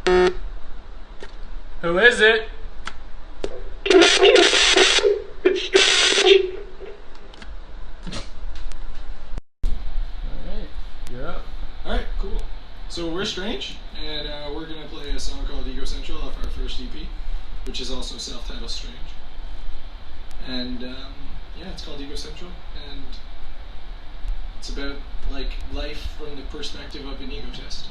Who is it? Alright, you're up. Alright, cool. So we're Strange, and we're going to play a song called Egocentral off our first EP, which is also self-titled Strange. And yeah, it's called Egocentral, and it's about like life from the perspective of an egotist.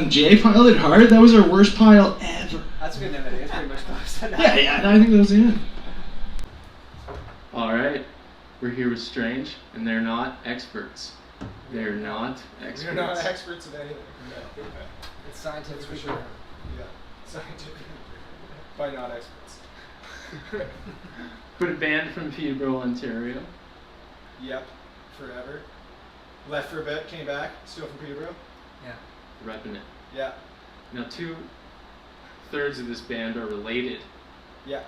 Jay piled it hard. That was our worst pile ever. That's a good name. It's pretty much close. Yeah, I think that was the end. Alright, we're here with Strange, and they're not experts. They're not experts. We're not experts in anything. No. It's scientific for sure. Yeah, scientific. By not experts. We're a band from Peterborough, Ontario. Yep, forever. Left for a bit, came back, still from Peterborough. Yeah. Repping it. Yeah. Now 2/3 of this band are related. Yeah.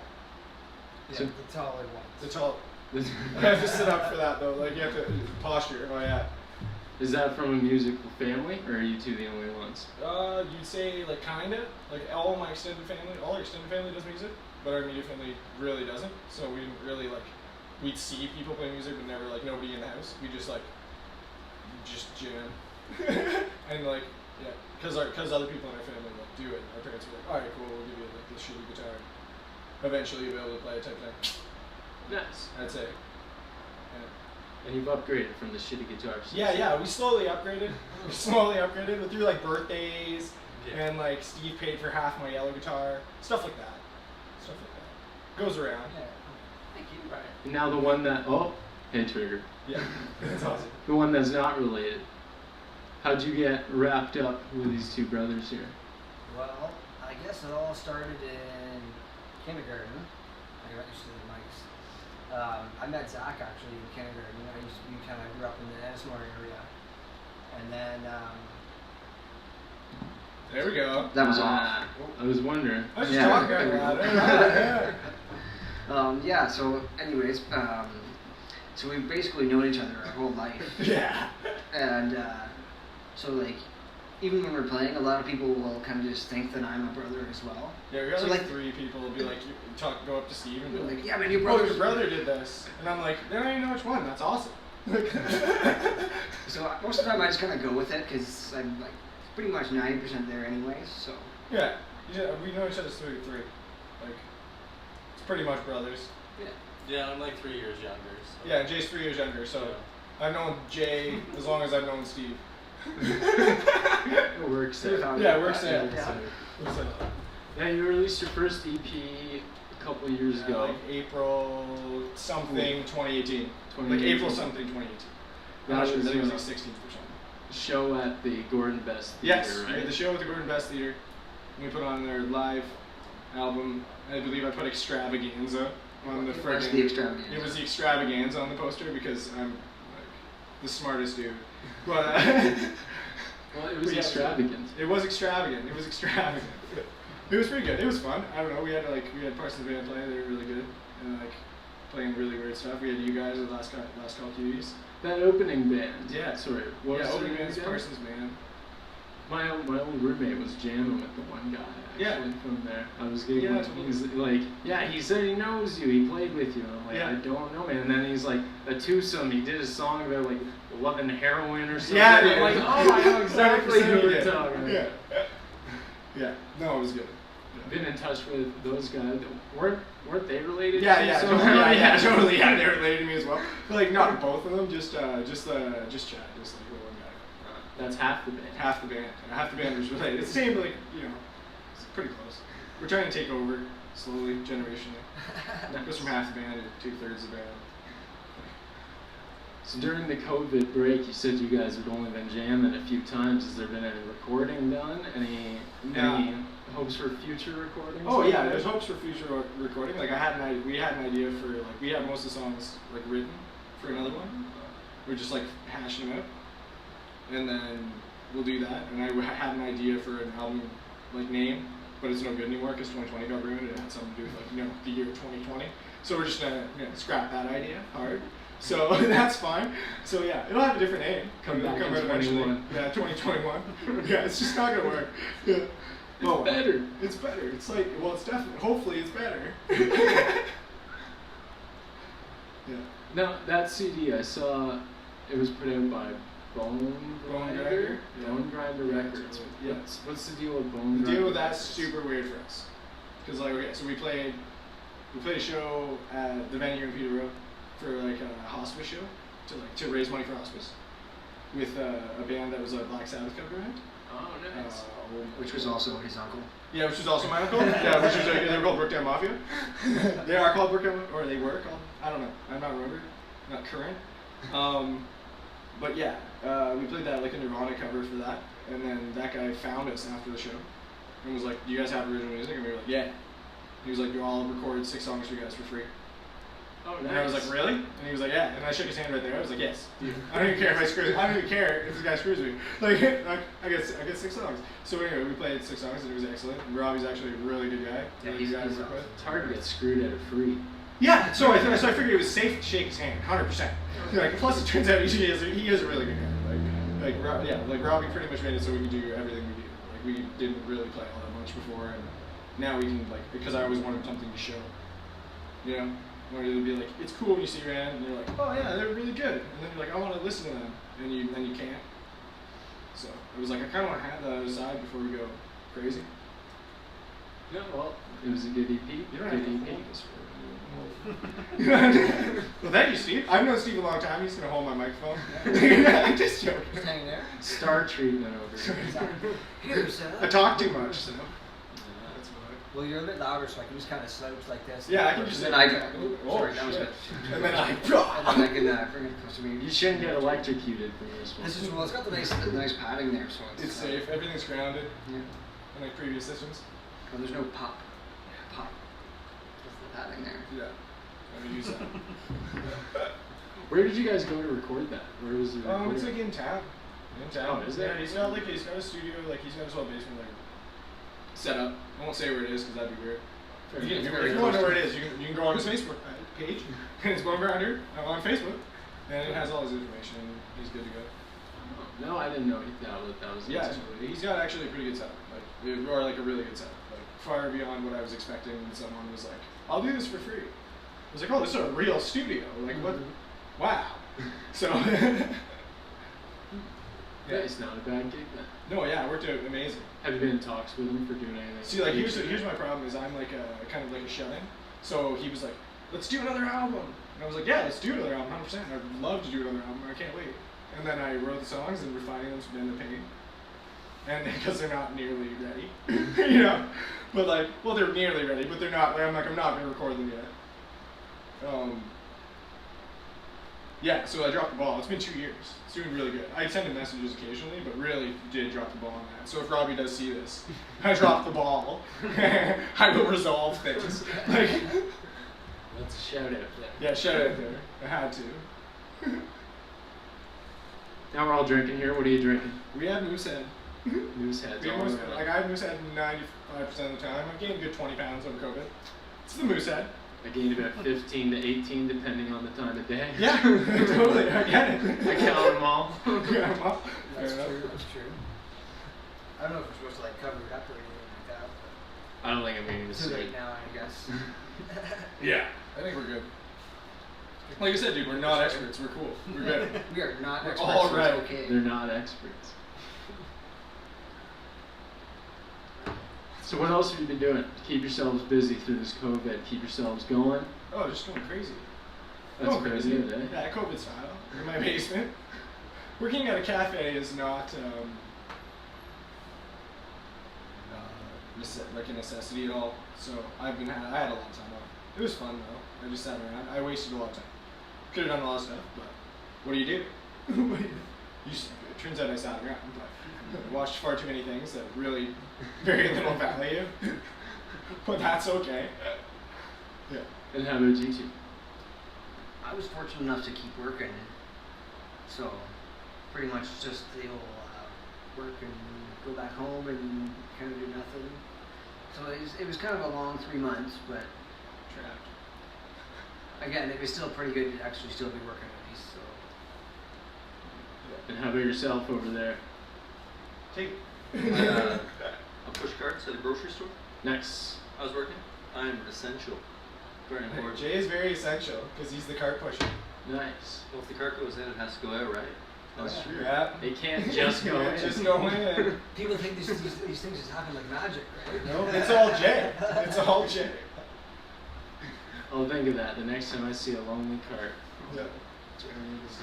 Yeah, So- the taller ones. The tall. I have to sit up for that though. Like you have to posture. Oh yeah. Is that from a musical family, or are you two the only ones? You'd say like kinda. Like all my extended family, all our extended family does music, but our immediate family really doesn't. So we didn't really like. We'd see people play music, but never like nobody in the house. We just like, just jam. And like, yeah, because other people in our family like do it. Our parents were like, all right, cool, we'll give you like this shitty guitar. Eventually, you'll be able to play it type thing. Nice. That's it. And you've upgraded from the shitty guitar. Yeah, we slowly upgraded. We through like birthdays, and like Steve paid for half my yellow guitar, stuff like that. Goes around. Yeah. Thank you. Right. And now the one that head trigger. Yeah, that's awesome. The one that's not related. How'd you get wrapped up with these two brothers here? Well, I guess it all started in kindergarten. I got used to the mics. I met Zach actually in kindergarten. We kind of grew up in the Ennismore area, and then There we go. that was I was wondering. I was just talking about it. yeah. So, anyways, so we've basically known each other our whole life, Yeah. and so like. Even when we're playing, a lot of people will kind of just think that I'm a brother as well. Yeah, we got So, like like- 3 people will be like, go up to Steve and be They're like, like, yeah, man, your oh, brother's your brother did this. And I'm like, they don't even know which one. That's awesome. So most of the time I just kind of go with it because I'm like pretty much 90% there anyways. So Yeah, we know each other through 3. Like, it's pretty much brothers. Yeah, I'm like 3 years younger. So. Yeah, and Jay's 3 years younger, so I've known Jay as long as I've known Steve. It works out. Yeah, it works out. Yeah, you released your first EP a couple of years ago. Like April something 2018. Like 2018. April something 2018. I'm not sure, I think it was like 16th or something. Show at the Gordon Best Theater, Yes, we right? had the show at the Gordon Best Theater. And we put on their live album. I believe I put Extravaganza on the Where's friggin'. the Extravaganza? It was the Extravaganza on the poster because I'm like the smartest dude. But Well, it was Yeah. extravagant. it was extravagant. It was extravagant. It was pretty good. It was fun. I don't know. We had parts of the band play. They were really good and like playing really weird stuff. We had you guys at Last Call Cuties. That opening band. Yeah. Sorry. What was Opening the name band's again? Parsons Band. My old roommate was jamming with the one guy actually Yeah. from there. I was giggling. Yeah, totally. He's like, yeah, he said he knows you. He played with you. And I'm like, Yeah. I don't know, man. And then he's like, a twosome. He did a song about like loving heroin or something. Yeah, I'm like, oh, I know exactly who 100% you're did. talking about. Yeah. Yeah. No, it was good. Been in touch with those guys. Weren't they related? Yeah, to you yeah, somehow? totally, yeah, totally. Yeah, they're related to me as well. But like, not both of them. Just Chad. Just like the one guy. That's half the band. Half the band. Half the band was related. It's the same, but like, it's pretty close. We're trying to take over slowly, generationally. It goes from half the band to 2/3 the band. So during the COVID break, you said you guys had only been jamming a few times. Has there been any recording done? Any hopes for future recordings? Oh yeah, there's hopes for future recording. Like we had an idea for like we had most of the songs like written for another one. We're just like hashing them out, and then we'll do that. And I had an idea for an album like name, but it's no good anymore because 2020 got ruined. It had something to do with like the year 2020. So we're just gonna scrap that idea hard. So that's fine. So yeah, it'll have a different name. Come back in out eventually. 21. Yeah, 2021. Yeah, it's just not gonna work. Yeah. It's better. It's better. It's like, well, it's definitely, hopefully it's better. Yeah. Now, that CD, I saw it was put out by Bone Grinder? Yeah. Bone Grinder Yeah, Records. totally. Yeah. What's the deal with Bone Grinder? The deal with that's Records? super weird for us. Because like, okay, so we played a show at the venue in Peterborough for like a hospice show to raise money for hospice with a band that was a Black Sabbath cover band. Oh, nice. which was also his uncle. Yeah, which was also my uncle. Yeah, which was they were called Brookdown Mafia. They are called Brookdown, or they were called. I don't know. I'm not remembered. Not current. But yeah, we played that like a Nirvana cover for that, and then that guy found us after the show and was like, "Do you guys have original music?" And we were like, "Yeah." He was like, "I'll record 6 songs for you guys for free." Oh, nice. And I was like, "Really?" And he was like, "Yeah." And I shook his hand right there. I was like, "Yes." I don't even care if I screw. I don't even care if this guy screws me. Like, I get 6 songs. So anyway, we played 6 songs and it was excellent. And Robbie's actually a really good guy. Yeah, Really he's good guy to awesome. work with. It's hard to get screwed out of free. Yeah. So I figured it was safe to shake his hand, 100%. Like, plus it turns out he is a really good guy. Like Robbie pretty much made it so we could do everything we do. Like we didn't really play all that much before, and now we can because I always wanted something to show. You know. Wanted to be like, it's cool when you see your band, and you're like, oh yeah, they're really good, and then you're like, I want to listen to them, and you can't. So it was like I kind of want to have that on the side before we go crazy. Yeah, well, it was a good EP. You don't Good have to EP. hold this for Well, thank you, Steve. I've known Steve a long time. He's gonna hold my microphone. I'm just joking. Just hang there. Star treatment over here. Here, son. I talk too much, so. That's why. Well, you're a bit louder, so I can just kind of slouch like this. Yeah, I can just. And then I can. can. Oh, Sorry, that was shit. good. And then I. And then I can bring it close to me. You shouldn't get electrocuted from this one. This is well. It's got the nice padding there, so It's safe. Everything's grounded. Yeah. Unlike previous systems. Well, there's no pop. Pop. That's the padding there. Yeah. I'm gonna use that. Where did you guys go to record that? Where was the recording? It's like in town. In town. Oh, is it? Yeah, he's got a studio, like he's got his whole basement like set up. I won't say where it is because that'd be weird. If you want to know where it is, you can go on his Facebook page, and it's Bone Grinder on Facebook, and it has all his information. He's good to go. Oh, no, I didn't know that was. Yeah, he's got actually a pretty good setup, or like a really good setup, like far beyond what I was expecting. When someone was like, "I'll do this for free," I was like, "Oh, this is a real studio! Like what? Wow!" So. Yeah, it's not a bad gig then. No, yeah, it worked out amazing. Have you been in talks with him for doing anything? See, like here's my problem is I'm like a kind of like a shut-in. So he was like, "Let's do another album," and I was like, "Yeah, let's do another album, 100%. I'd love to do another album. I can't wait." And then I wrote the songs and refining them to bend the pain, and because they're not nearly ready, you know. But like, well, they're nearly ready, but they're not. Like, I'm not gonna record them yet. Yeah, so I dropped the ball. It's been 2 years. It's doing really good. I send him messages occasionally, but really did drop the ball on that. So if Robbie does see this, I dropped the ball. I will resolve things. Like, That's a shout out there. yeah, shout out there. I had to. Now we're all drinking here. What are you drinking? We had Moosehead. Mooseheads We had all Moosehead. around. Like I have Moosehead 95% of the time. I've gained a good 20 pounds over COVID. It's the Moosehead. I gained about 15 to 18 depending on the time of day. Yeah, totally. I get it. I count them all. Yeah, well, That's fair true. enough. That's true. I don't know if we're supposed to like cover it up or anything like that. I don't think I'm going to But too say late now, I guess. Yeah, I think we're good. Like I said, dude, we're not experts. We're cool. We're good. We are not We're experts. all so right. It's okay. they're not experts. So what else have you been doing to keep yourselves busy through this COVID? Keep yourselves going? Oh, just going crazy. That's Going crazy, eh? Yeah, COVID style. In my basement. Working at a cafe is not like a necessity at all. So I had a lot of time off. It was fun though. I just sat around. I wasted a lot of time. Could have done a lot of stuff, but what do you do? It turns out I sat around, but watched far too many things that really very little value. But that's okay. Yeah. And how about you two? I was fortunate enough to keep working, so pretty much just work and go back home and kind of do nothing. So it was kind of a long 3 months, but Trapped. again, it was still pretty good to actually still be working at least. So And how about yourself over there? Take I push carts at a grocery store. Nice. I was working. I'm essential. Very important. Jay is very essential because he's the cart pusher. Nice. Well, if the cart goes in, it has to go out, right? That's true. Yeah. They can't just go in. Just go in. people think these things just happen like magic, right? No, it's all Jay. It's all Jay. I'll think of that the next time I see a lonely cart. Yeah.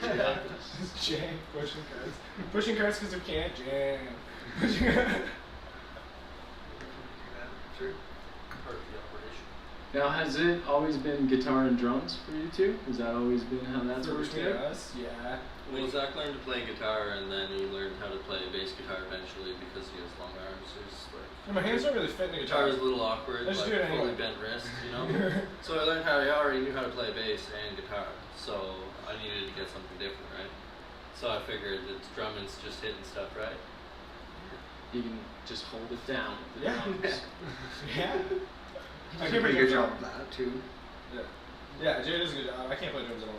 Yeah. It's Jay pushing carts. Pushing carts because we can't jam. True. Part of the operation. Now, has it always been guitar and drums for you two? Has that always been how that's First worked to out? us, yeah. Well, Zach learned to play guitar, and then he learned how to play bass guitar eventually because he has long arms. So he's like, And my hands don't really fit in the guitar guitar. is a little awkward, I just like do it fully anyway. bent wrist, you know. So I learned I already knew how to play bass and guitar, so I needed to get something different, right? So I figured that drumming's just hitting stuff, right? You can just hold it down with the Yeah. drums. Yeah. I I did a can't pretty play good job drums. of that too. Yeah. Yeah, Jay does a good job. I can't play drums at all.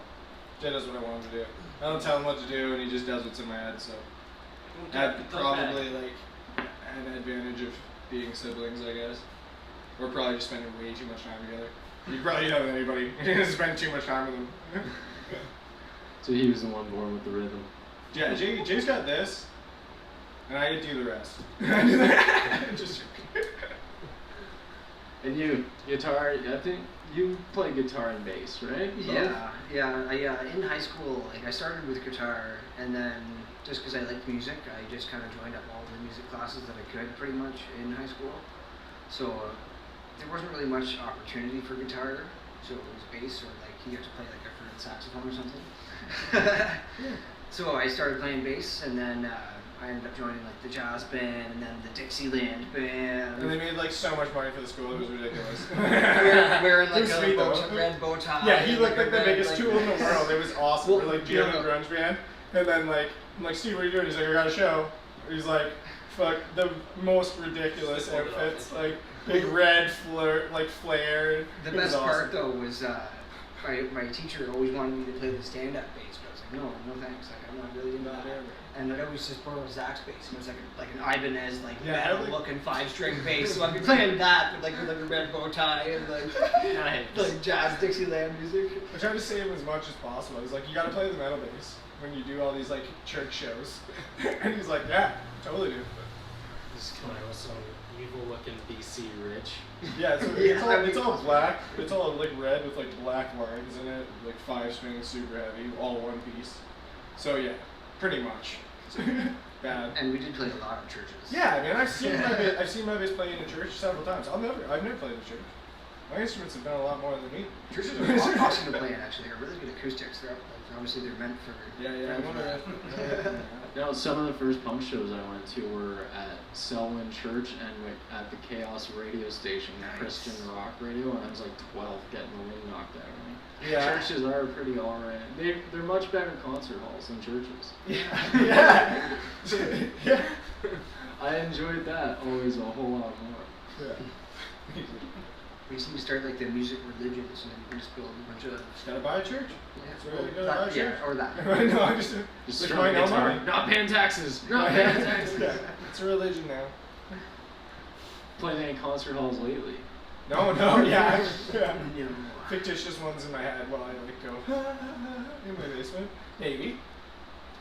Jay does what I want him to do. I don't tell him what to do, and he just does what's in my head, so. I'd probably, like, an advantage of being siblings, I guess. We're probably just spending way too much time together. You probably know with anybody. You just spend too much time with them. So he was the one born with the rhythm. Yeah, Jay's got this, and I do the rest. Just And you, guitar, I think you play guitar and bass, right? Yeah. In high school, like I started with guitar, and then just because I liked music, I just kind of joined up all the music classes that I could pretty much in high school. So there wasn't really much opportunity for guitar, so it was bass or like you have to play like a fruited saxophone or something. So I started playing bass, and then I ended up joining like the jazz band and then the Dixieland band. And they made like so much money for the school, it was ridiculous. Wearing like Sweet, a red bow tie. Yeah, he looked like the red, biggest tool in the world. It was awesome. Well, We're like doing a grunge band, and then I'm like, Steve, what are you doing? He's like, I got a show. He's like, fuck, the most ridiculous outfits, like big red flare. The best part though was my teacher always wanted me to play the stand-up bass, but I was like, no thanks, like I'm not really into that. And I'd always just borrow Zach's bass, and it was like an Ibanez metal-looking 5-string bass, so I'd be playing that with a red bow tie and like jazz Dixieland music. I tried to save him as much as possible. I was like, you gotta play the metal bass when you do all these like church shows. And he's like, yeah, totally do. This guy was so evil-looking BC rich. Yeah, it's all black. It's all like red with like black lines in it, like 5-string, super heavy, all one piece. So yeah, pretty much. Bad. And we did play a lot of churches. Yeah, I mean, I've seen my bass play in a church several times. I've never played in a church. My instruments have done a lot more than me. Churches are awesome to play in, actually. They're really good acoustics. Obviously, they're meant for. Yeah. I wonder. No, some of the first punk shows I went to were at Selwyn Church and at the Chaos radio station, Christian rock radio, and I was like 12 getting the wind knocked out of me. Yeah. Churches are pretty alright. They're much better concert halls than churches. Yeah. Yeah. I enjoyed that always a whole lot more. Yeah. We just need to start like the music religions, and then we can just build a bunch of. Just gotta buy a church. Yeah, That's where you gotta buy a church. or that. No, I just Just my strong own guitar. money. Not paying taxes. Not paying taxes. Yeah, it's a religion now. Playing any concert halls lately? No, yeah. No. Fictitious ones in my head while I like go in my basement. Maybe.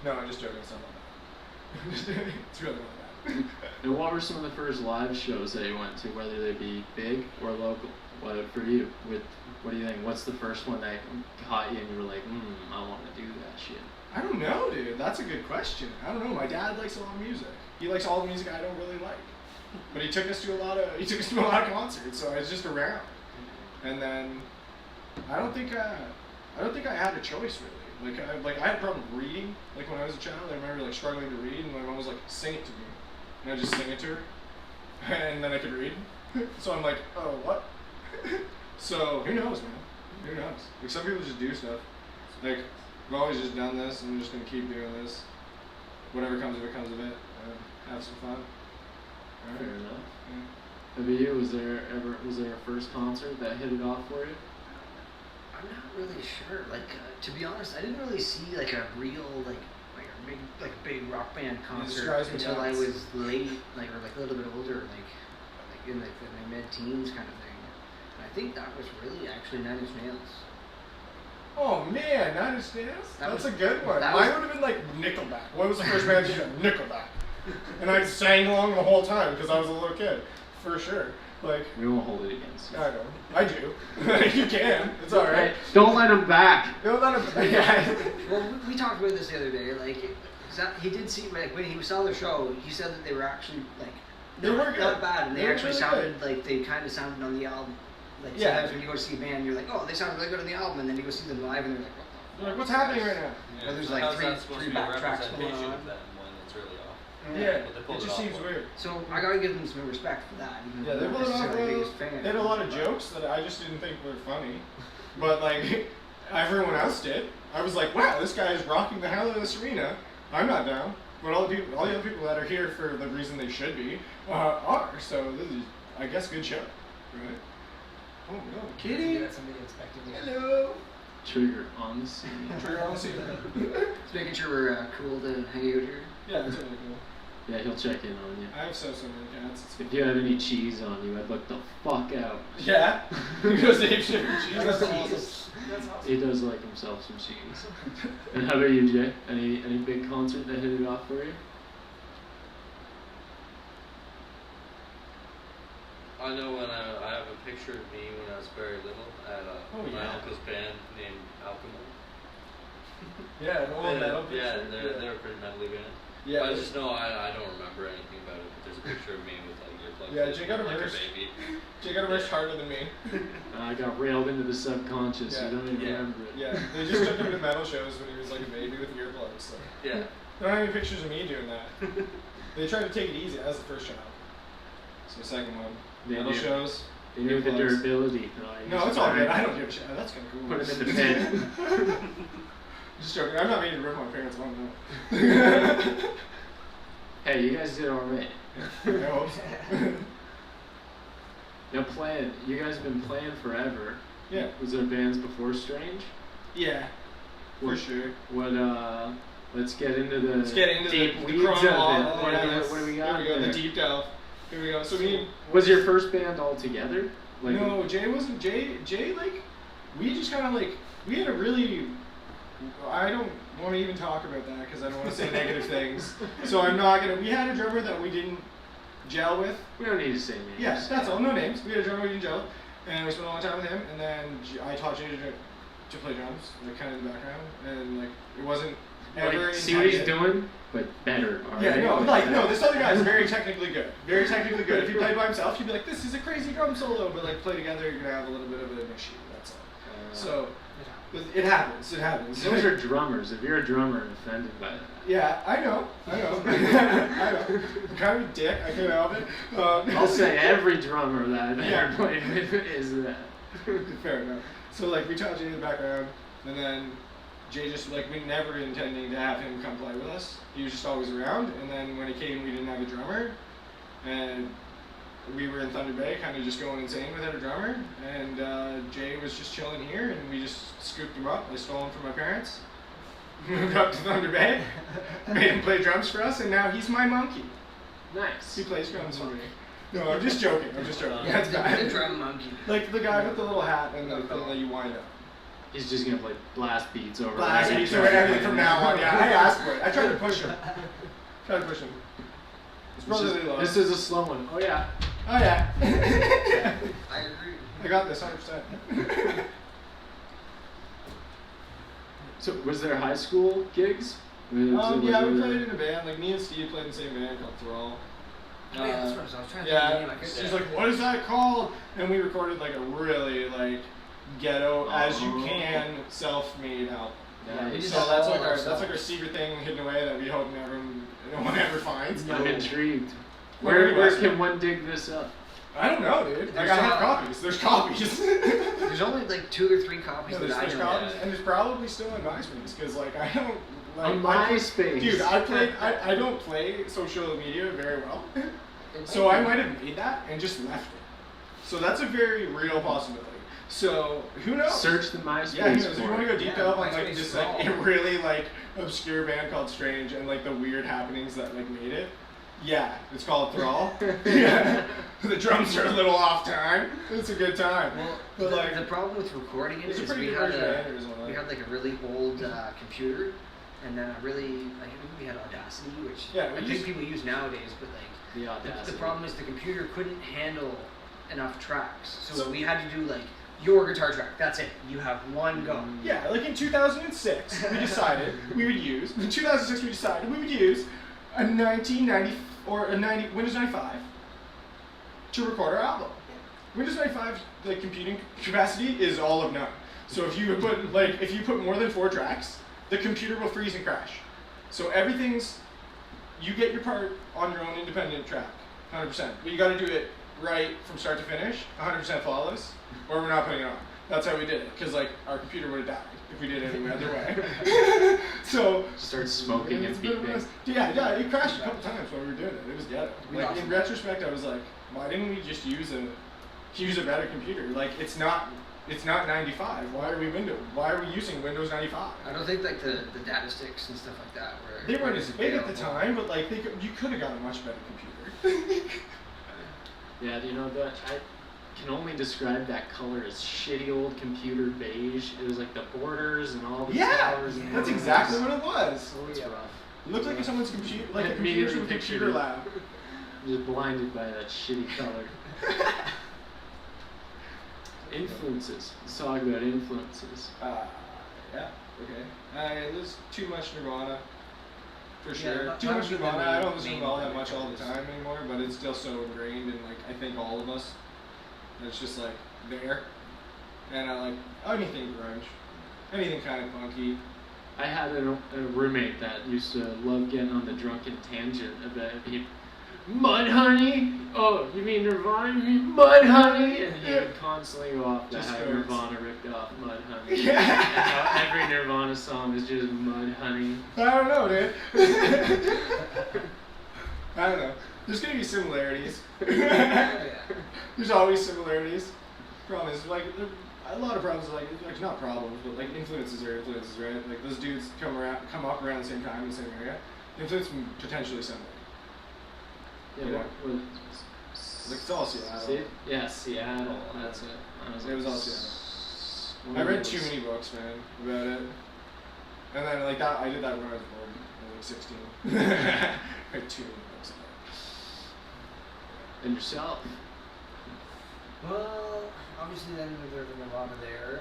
No, I'm just joking. It's not like that. It's really not that. And what were some of the first live shows that you went to, whether they be big or local? What for you? What do you think? What's the first one that caught you and you were like, I want to do that shit? I don't know, dude. That's a good question. I don't know. My dad likes a lot of music. He likes all the music I don't really like. But he took us to a lot of concerts, so I was just around. And then I don't think I had a choice really. Like I had a problem reading. Like when I was a child, I remember like struggling to read, and my mom was like, "Sing it to me," and I just sing it to her, and then I could read. So I'm like, "Oh, what?" So who knows, man? Who knows? Like some people just do stuff. Like I've always just done this, and I'm just gonna keep doing this. Whatever comes of it, comes of it. Have some fun. All right. Fair enough. Yeah. How about you? Was there a first concert that hit it off for you? I'm not really sure. Like, to be honest, I didn't really see like a real a big rock band concert until I was late, or a little bit older, like in my mid-teens kind of thing. And I think that was really actually 9 Inch Nails. Oh man, 9 Inch Nails? That's a good one. Mine would have been like Nickelback. What was the first band you did? Nickelback. And I sang along the whole time because I was a little kid, for sure. Like We won't hold it against you. I know, I do. You can. It's all right. Don't let him back. Don't let him. Yeah. Well, we talked about this the other day. Like, he did see when he saw the show, he said that they were actually They were good. not bad, and they actually really sounded like they kind of sounded on the album. Like sometimes when you go to see a band, you're like, oh, they sound really good on the album, and then you go see them live, and they're like, what the Like, what's happening right now? Well, there's so like how's three that supposed to be a backtracks going representation on. of them when it's really off? Yeah, But they pulled it it just off seems well. weird. So I gotta give them some respect for that. Even Yeah, though they I'm pulled not it off necessarily the well. biggest fan. They had a lot of jokes that I just didn't think were funny, but like everyone else did. I was like, wow, this guy is rocking the hell out of this arena. I'm not down, but all the other people that are here for the reason they should be are. So this is, I guess, good show, right? Oh no, kitty! That's somebody expecting. Hello. Trigger on the scene. Trigger on the scene. Just making sure we're cool to hang out here. Yeah, that's really cool. Yeah, he'll check in on you. I have so many cats. If you had any cheese on you, I'd look the fuck out. Yeah. Because they have cheese. That's awesome. That's awesome. He does like himself some cheese. And how about you, Jay? Any big concert that hit it off for you? picture of me when I was very little at Oh, my yeah. uncle's band named Alchemy. Yeah, an old metal picture. Yeah, they're a pretty metally band. Yeah, I just know I don't remember anything about it, but there's a picture of me with like earplugs Yeah, in, Jay got like a immersed. baby. Jay got immersed harder than me. I got railed into the subconscious. Yeah. You don't even Yeah. remember it. Yeah, they just took him to metal shows when he was like a baby with earplugs. So. Yeah. There aren't any pictures of me doing that. They tried to take it easy. That was the first child. So the second one, They metal knew. shows. They knew the earplugs. durability. No, it's all good. I don't give a shit. That's kind of cool. Put him in the pen. Just joking. I'm not meaning to rip my parents' one though. Hey, you guys did alright. I hope so. Now playing, you guys have been playing forever. Yeah. Was there bands before Strange? Yeah. For What- sure. What let's get into the Let's get into deep the weeds of it. chronology. What do we got Here we go. there? The deep delve. Here we go. So me. Was your first band all together? Like, No, Jay wasn't. Jay, like, we just kind of like, we had a really, I don't want to even talk about that because I don't want to say negative things. So I'm not going to, we had a drummer that we didn't gel with. we don't need to say names. Yes, that's all, no names. We had a drummer we didn't gel with, and we spent a long time with him, and then I taught Jay to play drums, like kind of in the background, and like, it wasn't ever Like, see what he's intended. doing, but better. All Yeah, right? no, like, no, this other guy is very technically good. Very technically good. If he played by himself, you'd be like, this is a crazy drum solo, but like, play together, you're gonna have a little bit of an issue, that's all. So, it happens, Those are drummers. If you're a drummer and offended by that. Yeah, I know. I know. I'm kind of a dick, I can't help it. I'll say every drummer that I've Yeah. ever played with is that. Fair enough. So like we taught Jay in the background, and then Jay just like we never intending to have him come play with us. He was just always around, and then when he came, we didn't have a drummer, and we were in Thunder Bay, kind of just going insane without a drummer. And Jay was just chilling here, and we just scooped him up. I stole him from my parents, moved up to Thunder Bay, made him play drums for us, and now he's my monkey. Nice. He plays drums for me. No, I'm just joking. That's bad. The drum monkey. Like the guy with the little hat and the thing that you wind up. He's just gonna play blast beats over Blast every beats over track. everything from now on. Yeah, I asked for it. I tried to push him. It's brotherly love. This is a slow one. Oh yeah. Oh yeah. I agree. I got this 100%. So was there high school gigs? Yeah, we played in a band. Like me and Steve played in the same band called Thrall. Oh, yeah, that's what I was trying to think of the Yeah, name. I couldn't- she's like, what is that called? And we recorded like a really like ghetto as you can self-made album. Yeah, we So did that's all like our ourselves. secret thing hidden away that we hope no one ever finds. I'm intrigued. Where Where is it? can one dig this up? I don't know, dude. Like, There's I have a- copies. There's copies. There's only like 2 or 3 copies There's that I know. copies, and there's probably still on MySpace because like I don't like On I play- MySpace. Dude, I don't play social media very well, It so might I be- might have made that and just left it. So that's a very real possibility. So who knows? Search the MySpace. Yeah, who knows? If for you want to it. go deep Yeah, dive on like MySpace just Scroll. like a really like obscure band called Strange and like the weird happenings that like made it. Yeah, it's called Thrall. Yeah, the drums are a little off time. It's a good time. Well, But like the problem with recording it it's a is pretty we good had version of Anders on we that. had like a really old computer, and then I think we had Audacity, which Yeah, we I used- think people use nowadays. But like The the Audacity. problem is the computer couldn't handle enough tracks, so, So- we had to do like your guitar track. That's it. You have one go. Yeah, like in 2006, we decided we would use. In 2006, we decided we would use a 1990 or a 90 Windows 95 to record our album. Windows 95 like computing capacity is all of none. So if you put more than 4 tracks, the computer will freeze and crash. So everything's you get your part on your own independent track, 100%. But you got to do it right from start to finish, 100% flawless, or we're not putting it on. That's how we did it, because like our computer would have died if we did it any other way. So Start smoking and beeping. yeah, it crashed a couple times while we were doing it. It was ghetto. We Like lost in it. retrospect, I was like, why didn't we just use a better computer? Like it's not 95. Why are we using Windows 95? I don't think like the data sticks and stuff like that were. They weren't as as big at the available. time, but like you could have got a much better computer. Yeah, you know that I can only describe that color as shitty old computer beige. It was like the borders and all the Yeah, towers and that's exactly what it was. Oh, It's yeah. rough. It looked like someone's computer, like a Immediately computer from a pictured computer it. lab. I'm just blinded by that shitty color. Influences. Let's talk about influences. Yeah. Okay. There's too much Nirvana. For Yeah, sure. that Too would much be the Nirvana. I don't main listen to it all that one. much all the time anymore, but it's still so ingrained in like I think all of us. It's just like there. And I like anything grunge. Anything kind of funky. I had a roommate that used to love getting on the drunken tangent about Mudhoney? Oh, you mean Nirvana? You mean Mudhoney? And he would constantly go off that Just how goes. Nirvana ripped off Mudhoney. Yeah. And how every Nirvana song is just Mudhoney. I don't know, dude. I don't know. There's gonna be similarities. There's always similarities. Problem is, like, a lot of problems, like not problems, but like influences are influences, right? Like those dudes come up around the same time in the same area. Influence potentially similar. Yeah, Yeah. what Like it's all Seattle. yeah, Seattle. That's it. It was all Seattle. I read too many books, man, about it. And then like that, I did that when I was born. I was like 16. I read too many books about it. And yourself. Well, obviously then there's a Nirvana there.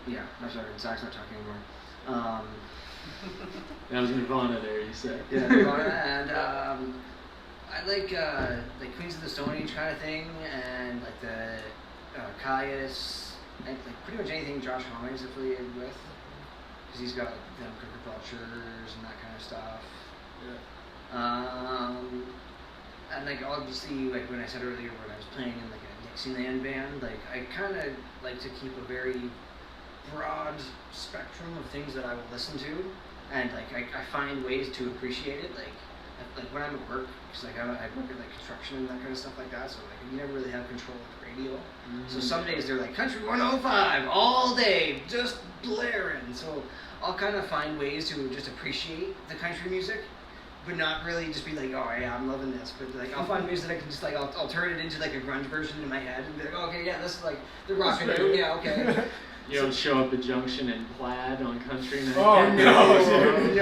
Yeah, I'm sorry, Zach's not talking anymore. That was Nirvana there, you said. Yeah, Nirvana, and I like Queens of the Stone Age kind of thing, and like the Caius, and like pretty much anything Josh Homme is affiliated with, because he's got like, them Cooker Vultures and that kind of stuff. Yeah. And like obviously, like when I said earlier, when I was playing in like a Dixieland band, like I kind of like to keep a very broad spectrum of things that I will listen to, and like I find ways to appreciate it, like when I'm at work, because like I work at like construction and that kind of stuff like that, so like you never really have control of the radio. So some days they're like country 105 all day, just blaring. So I'll kind of find ways to just appreciate the country music, but not really just be like, oh yeah, I'm loving this. But like I'll find ways that I can just like I'll turn it into like a grunge version in my head and be like, oh, okay, yeah, this is like the rockin' out, yeah, okay. You don't show up at Junction in plaid on country night. Oh no, dude.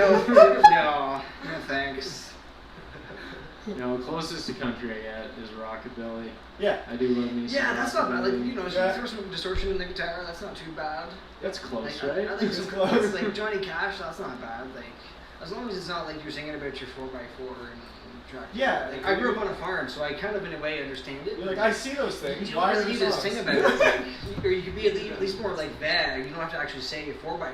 No, thanks. No, closest to country I get is rockabilly. Yeah. I do love me some Yeah, that's not bad. Like rockabilly. you know, Yeah. throw some distortion in the guitar. That's not too bad. That's close, Like, right? I like It's some close. like Johnny Cash. That's not bad. Like as long as it's not like you're singing about your 4x4 and track. Yeah, Like, like, I grew up on a farm, so I kind of in a way understand it. You're like, I see those things. You Why don't are really the need to songs? sing about it, like, or you could be at least more like vague. You don't have to actually say 4x4. Like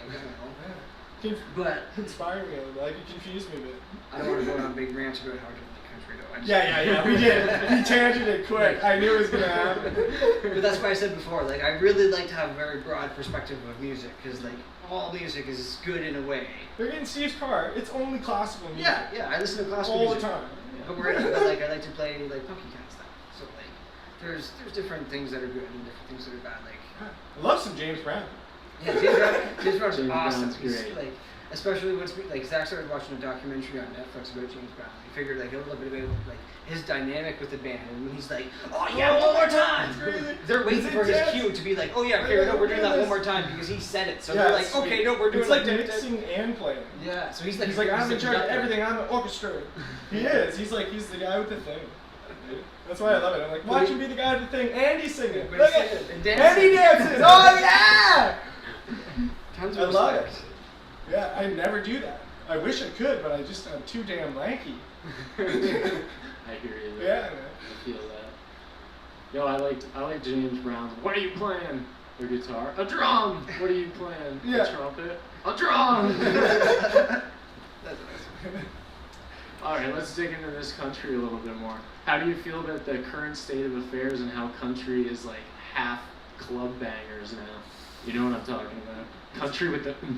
I don't know. But Inspire me a little bit. Like, you confuse me a bit. I don't want to go on big rants about how I don't like country though. I just- Yeah. We did. We tangented quick. I knew it was gonna happen. But that's why I said before, like I really like to have a very broad perspective of music, because like all music is good in a way. They're getting Steve's car. It's only classical music. Yeah, I listen to classical All the music. time. But like I like to play like punky kind of stuff. So like there's different things that are good and different things that are bad. Like I love some James Brown. yeah, James Brown's James awesome. Brown's He's, great. like especially once like Zach started watching a documentary on Netflix about James Brown. He figured like a little bit about like his dynamic with the band, and when he's like, oh yeah, one more time. They're waiting It's for his intense. cue to be like, oh yeah, okay, no, we're doing that one more time because he said it. So they're like, okay, no, we're doing it's like that. mixing and playing. Yeah, so he's He's like, I'm in charge of conductor. everything. I'm the orchestra. He is. He's the guy with the thing. That's why I love it. I'm like, watch him be the guy with the thing, and he's singing. But Look he's at singing and it. dancing. And he dances. Oh yeah! Tons I of love it. respect. Yeah, I never do that. I wish I could, but I'm too damn lanky. I hear you. Yeah, man. I feel that. Yo, I like James Brown's. What are you playing? A guitar. A drum. What are you playing? Yeah. A trumpet. A drum. That's awesome. All right, let's dig into this country a little bit more. How do you feel about the current state of affairs and how country is like half club bangers now? You know what I'm talking about? Country with the in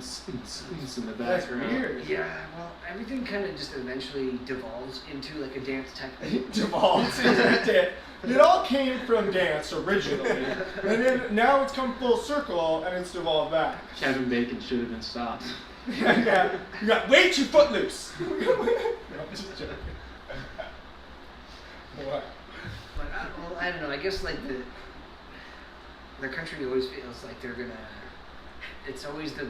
the That's background. weird. Yeah, well, everything kind of just eventually devolves into like a dance technique. Devolves into dance. It all came from dance originally, and then now it's come full circle and it's devolved back. Kevin Bacon should have been stopped. Yeah, you got way too footloose. No, I'm just joking. What? But I don't know. I guess like the country always feels like they're gonna. it's always the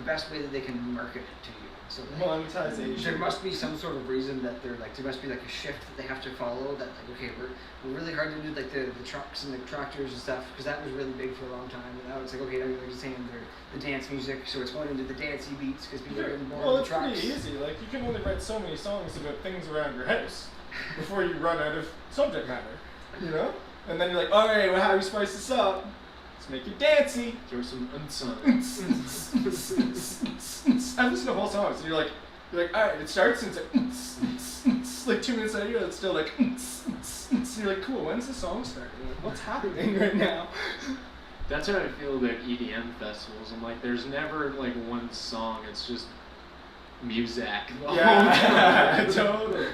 best way that they can market it to you. So like, Monetization. there must be some sort of reason that they're like, there must be like a shift that they have to follow. That like, okay, we're really hard to do like the trucks and the tractors and stuff because that was really big for a long time. And now it's like, okay, now you're just saying the dance music, so it's going into the dancey beats because people are getting more Well, of it's the trucks. pretty easy. Like, you can only write so many songs about things around your house before you run out of subject matter, you know? And then you're like, all right, well, how do we spice this up? Let's make it dancey. Throw some unsung. I've listened to whole songs, and you're like, all right, it starts, and it's like 2 minutes later, it's still like, and you're like, cool, when's the song starting? Like, what's happening right now? That's how I feel about EDM festivals. I'm like, there's never like one song. It's just music. the whole Yeah, time. totally.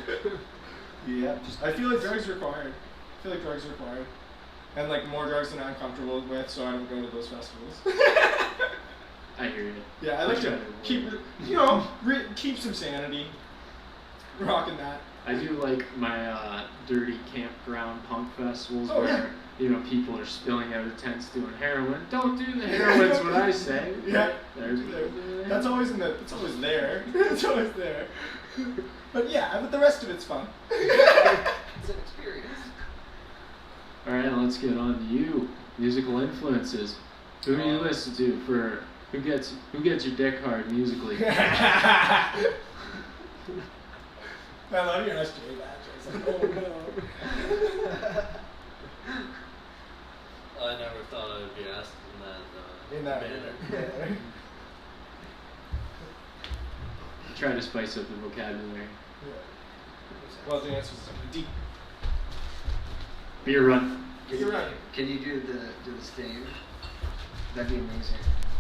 Yeah, I feel like drugs are required. And like more drugs than I'm comfortable with, so I don't go to those festivals. I hear you. Yeah, I like to keep, keep some sanity. Rocking that. I do like my dirty campground punk festivals Oh, where people are spilling out of tents doing heroin. Don't do the heroin's what I say. Yeah. There's That's always it's always there. It's always there. But the rest of it's fun. It's an experience. All right, let's get on to you. Musical influences. Who do you listen to for who gets your dick hard musically? I love your SJ badge. It's like, oh no. I never thought I would be asked in that manner. Try to spice up the vocabulary. Yeah. Well, the answer is deep. Beer run. You're right. Can you do the stage? That'd be amazing.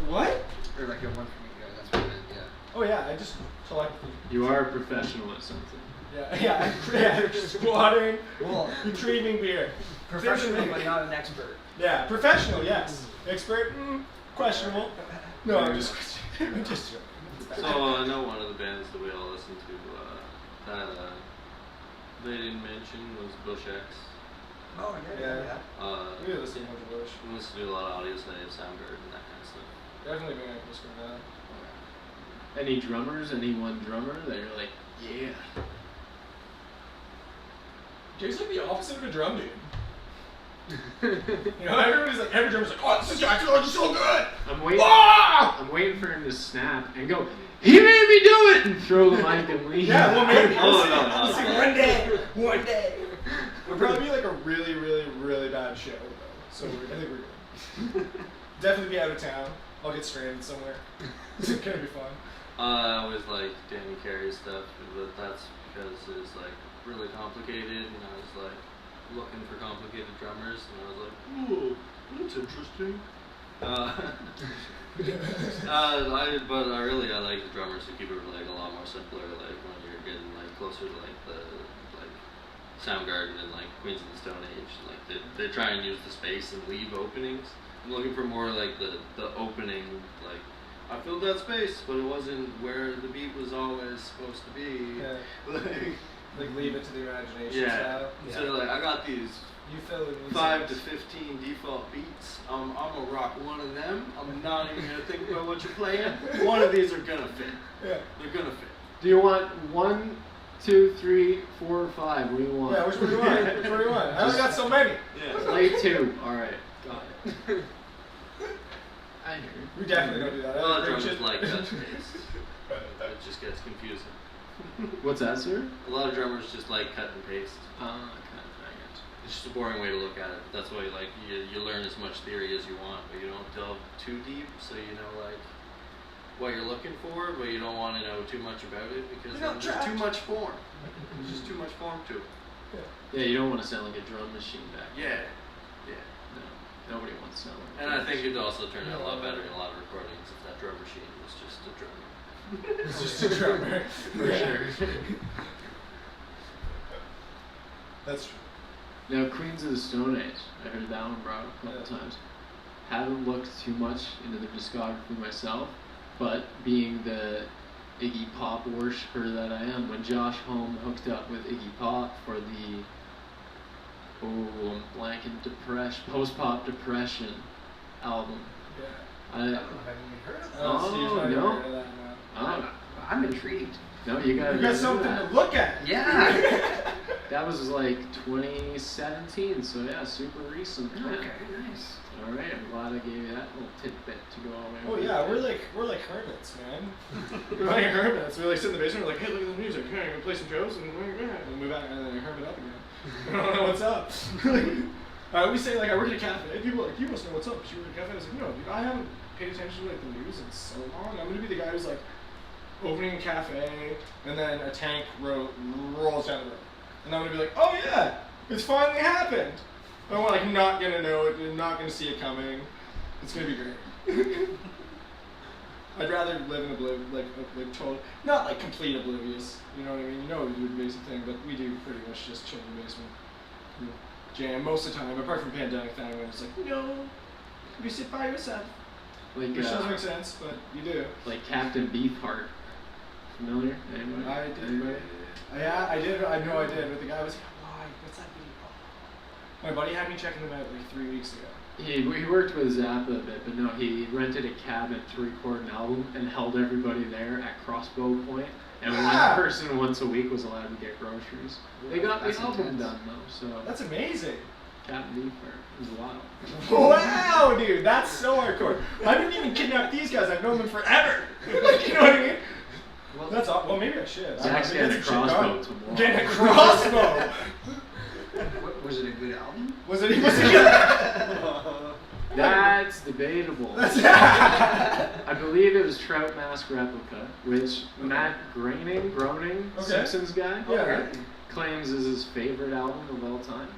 What? Or like a one for me guy. That's what I meant. Yeah. Oh yeah, I just collect. You are a professional at something. Yeah. Squatting, Well, retrieving beer. professional, but not an expert. Yeah, professional, yes. Expert, questionable. No, I'm just joking. So I know one of the bands that we all listen to that they didn't mention was Bush X. Oh yeah. We do the same with Bush. We listen to a lot of audio slave, Soundgarden, and that kind of stuff. Definitely being able to scream that. Any drummers? Any one drummer that you're like, yeah. Jay's like the opposite of a drum dude. Everybody's like, every drummer's like, oh, this is actually so good. I'm waiting for him to snap and go, he made me do it, and throw the mic and leave. Yeah, well maybe. Oh, We'll see one day. It'll probably be like a really, really, really bad show though. So I think we're good. Definitely be out of town. I'll get stranded somewhere. It's gonna be fun. I always like Danny Carey's stuff, but that's because it's like really complicated, and I was like looking for complicated drummers, and I was like, ooh, that's interesting. But I like the drummers who keep it like a lot more simpler, like when you're getting like closer to like the Soundgarden and like Queens of the Stone Age, like they try and use the space and leave openings. I'm looking for more like the opening, like I filled that space, but it wasn't where the beat was always supposed to be. Yeah. Like leave it to the imagination Yeah. style. So like I got these You fill it in 5 to 15 default beats. I'm gonna rock one of them. I'm not even gonna think about what you're playing. One of these are gonna fit. Yeah. They're gonna fit. Do you want 1, 2, 3, 4, or 5? What do you want? Yeah, which one do you want? Which one do you want? I only got so many. Yeah. Play 2. All right, got it. I hear you. We definitely don't do that. A lot of I drummers like that space. It just gets confusing. What's that, sir? A lot of drummers just like cut and paste. I It's just a boring way to look at it. That's why you learn as much theory as you want, but you don't delve too deep, so you know like what you're looking for, but you don't want to know too much about it because there's just too much form. There's just too much form to it. Yeah, you don't want to sound like a drum machine back there. Yeah. No, nobody wants to sound like a And drum I think machine. it'd also turn out a lot better in a lot of recordings if that drum machine was just a drummer. It's just a drummer. For sure. That's true. Now, Queens of the Stone Age, I heard that one brought up a couple times. Haven't looked too much into the discography myself, but being the Iggy Pop worshiper that I am, when Josh Homme hooked up with Iggy Pop for the I'm blanking, Post-Pop Depression album, I don't know if I've even heard of that. Oh, Steve's not even no. heard of that, no. Oh, I'm intrigued. no, you gotta You got do something that. to look at. Yeah. That was like 2017, so yeah, super recent. Okay, Yeah. nice. All right, I'm glad I gave you that little tidbit to go away Oh with. yeah, we're like hermits, man. We're like hermits. We like sit in the basement. We're like, hey, look at the music. Hey, I'm gonna play some shows and we move out and then hermit up again. I don't know what's up. I always say like I work at a cafe. People are like, you must know what's up. 'Cause you work at a cafe. I was like, no, dude, I haven't paid attention to like the news in so long. I'm gonna be the guy who's like opening a cafe and then a tank rolls down the road, and I'm gonna be like, oh yeah, it's finally happened. I'm like not gonna know it, and not gonna see it coming. It's gonna be great. I'd rather live in like total, not like complete oblivious. You know what I mean? You know we do the basic thing, but we do pretty much just chill in the basement, jam most of the time. Apart from pandemic time when it's like, no, you sit by yourself, Like, which doesn't make sense, but you do. like Captain Beefheart. Familiar? Anybody? I did. Anybody? Yeah, I did. I know I did. But the guy was like, why? What's that mean? My buddy had me checking them out like 3 weeks ago. He worked with Zappa a bit, but no, he rented a cabin to record an album and held everybody there at Crossbow Point, and Yeah. one person once a week was allowed to get groceries. They got the That's album intense. done though, so That's amazing. Captain Beefheart was wild. Wow, dude, that's so hardcore. I didn't even kidnap these guys. I've known them forever. Like, you know what I mean? Well, That's all. Well, maybe I should. Zach's I'm getting a crossbow tomorrow. Getting a crossbow. was it a good album? Was it? Was it? That's debatable. That's I believe it was Trout Mask Replica, which Matt Groening, Okay. Simpsons guy, Yeah. claims is his favorite album of all time.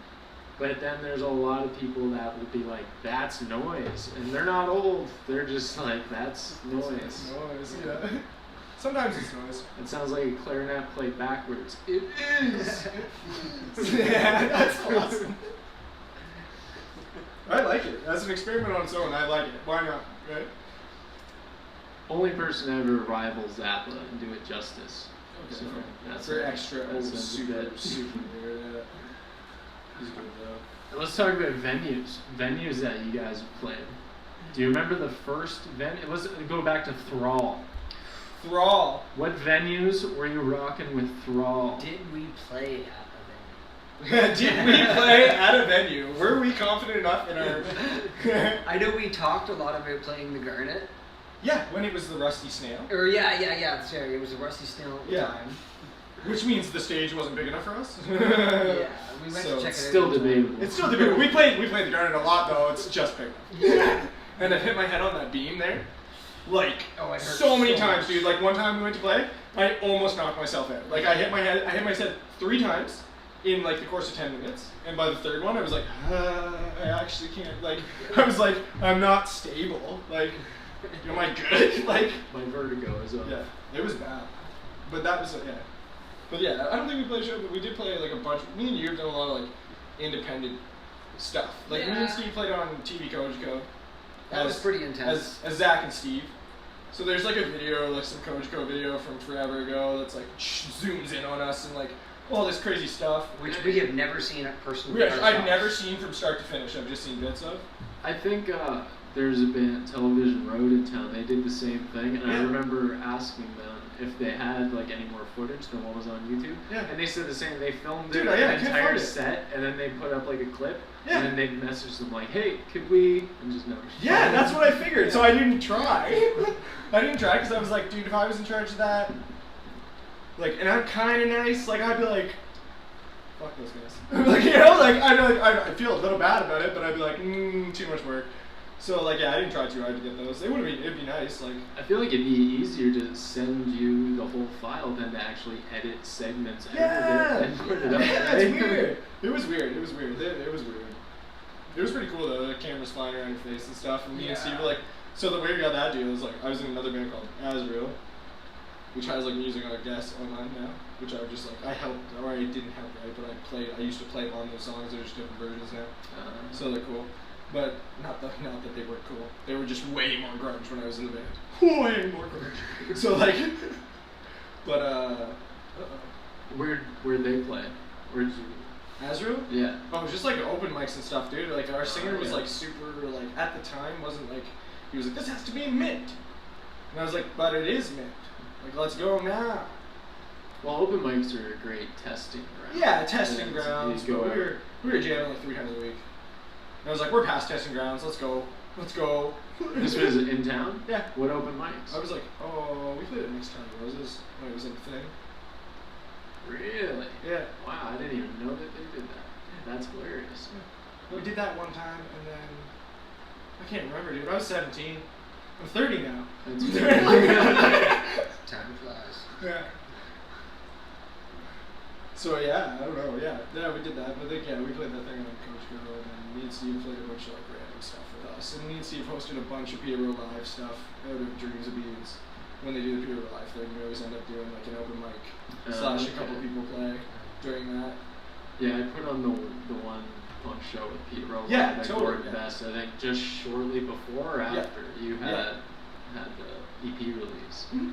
But then there's a lot of people that will be like, that's noise. And they're not old. They're just like, that's noise. Noise. Yeah. Sometimes it's noise. It sounds like a clarinet played backwards. It is. Yeah, that's awesome. I like it. As an experiment on its own, I like it. Why not? Right? Only person to ever rival Zappa and do it justice. Okay. So that's For it. extra, That's a super bit. weird. Yeah. He's good though. Let's talk about venues. Venues that you guys have played. Do you remember the first venue? Let's go back to Thrall. Thrall. What venues were you rocking with Thrall? Did we play at a venue? Did we play at a venue? Were we confident enough in our... I know we talked a lot about playing the Garnet. Yeah, when it was the Rusty Snail. Or yeah. Sorry, it was a Rusty Snail at the Yeah. time. Which means the stage wasn't big enough for us. Yeah, we went So to check it out. Still debatable. It's still debatable. We played the Garnet a lot though. It's just big enough. And I've hit my head on that beam there, like Oh, it hurt so many so times, much. dude. Like one time we went to play, I almost knocked myself out. Like I hit my head 3 times in like the course of 10 minutes, and by the third one, I was like, I actually can't. Like I was like, I'm not stable. Like, am I good? Like, My vertigo is up. yeah, it was bad. But that was yeah. But yeah, I don't think we played a show, but we did play like a bunch. Me and you have done a lot of like independent stuff. Like me and Yeah. Steve played on TV Kojiko. That was pretty intense. As Zach and Steve. So there's like a video, like some Kojiko video from forever ago that's like zooms in on us and like all this crazy stuff. Which we have never seen at personally. I've ourselves. never seen from start to finish. I've just seen bits of. I think there's a band, Television Road in town. They did the same thing, and I Yeah. remember asking them if they had like any more footage than what was on YouTube. Yeah. And they said the same. They filmed Dude, their yeah, I couldn't entire find it. set, and then they put up like a clip, Yeah. and then they messaged them like, "Hey, could we?" And just never. Yeah, that's what I figured. So I didn't try. I didn't try because I was like, dude, if I was in charge of that, like, and I'm kind of nice, like I'd be like, fuck those guys. Like, you know, like I feel a little bad about it, but I'd be like, too much work. So like, yeah, I didn't try too hard to get those. It would have been, it'd be nice, like. I feel like it'd be easier to send you the whole file than to actually edit segments out Yeah, of it and put it up. yeah, right? it's weird. It was weird. It was weird. It was weird. It was pretty cool though. The camera's flying around your face and stuff. And me and Steve were like, so the way we got that deal is like, I was in another band called Azrael, which has like music on guests online now, which I would just like, I helped, or I didn't help, right? But I used to play on those songs. They're just different versions now, so they're cool. But not that they weren't cool. They were just way more grunge when I was in the band. Way more grunge. So like, but Where'd they play? Where'd you? Azrael? Yeah. Oh, it was just like open mics and stuff, dude. Like our singer was yeah. like super, like at the time wasn't like, He was like, this has to be mint. And I was like, but it is mint. Like, let's go now. Well, open mics are a great testing ground. Yeah, testing And grounds. you But go we were jamming like 3 times a week. And I was like, we're past testing grounds. Let's go. Let's go. This was in town? Yeah. What open mics? I was like, oh, we played at Mixed Town Roses when it was like a thing. Really? Yeah. Wow, I didn't even know that they did that. That's hilarious. We did that one time, and then I can't remember, dude. I was 17. I'm 30 now. That's Time flies. Yeah. So yeah, I don't know. Yeah, we did that. But yeah, we played that thing on Coach Go, and then me and Steve played a bunch of like random stuff with us. And me and Steve hosted a bunch of Peterborough Live stuff out of Dreams of Beans. When they do the Peterborough Live thing, we always end up doing like an open mic slash a couple people play during that. Yeah, I put on the one punk show with Peterborough. Yeah, that totally. Gordon Best. I think just shortly before or after you had the EP release. Mm-hmm.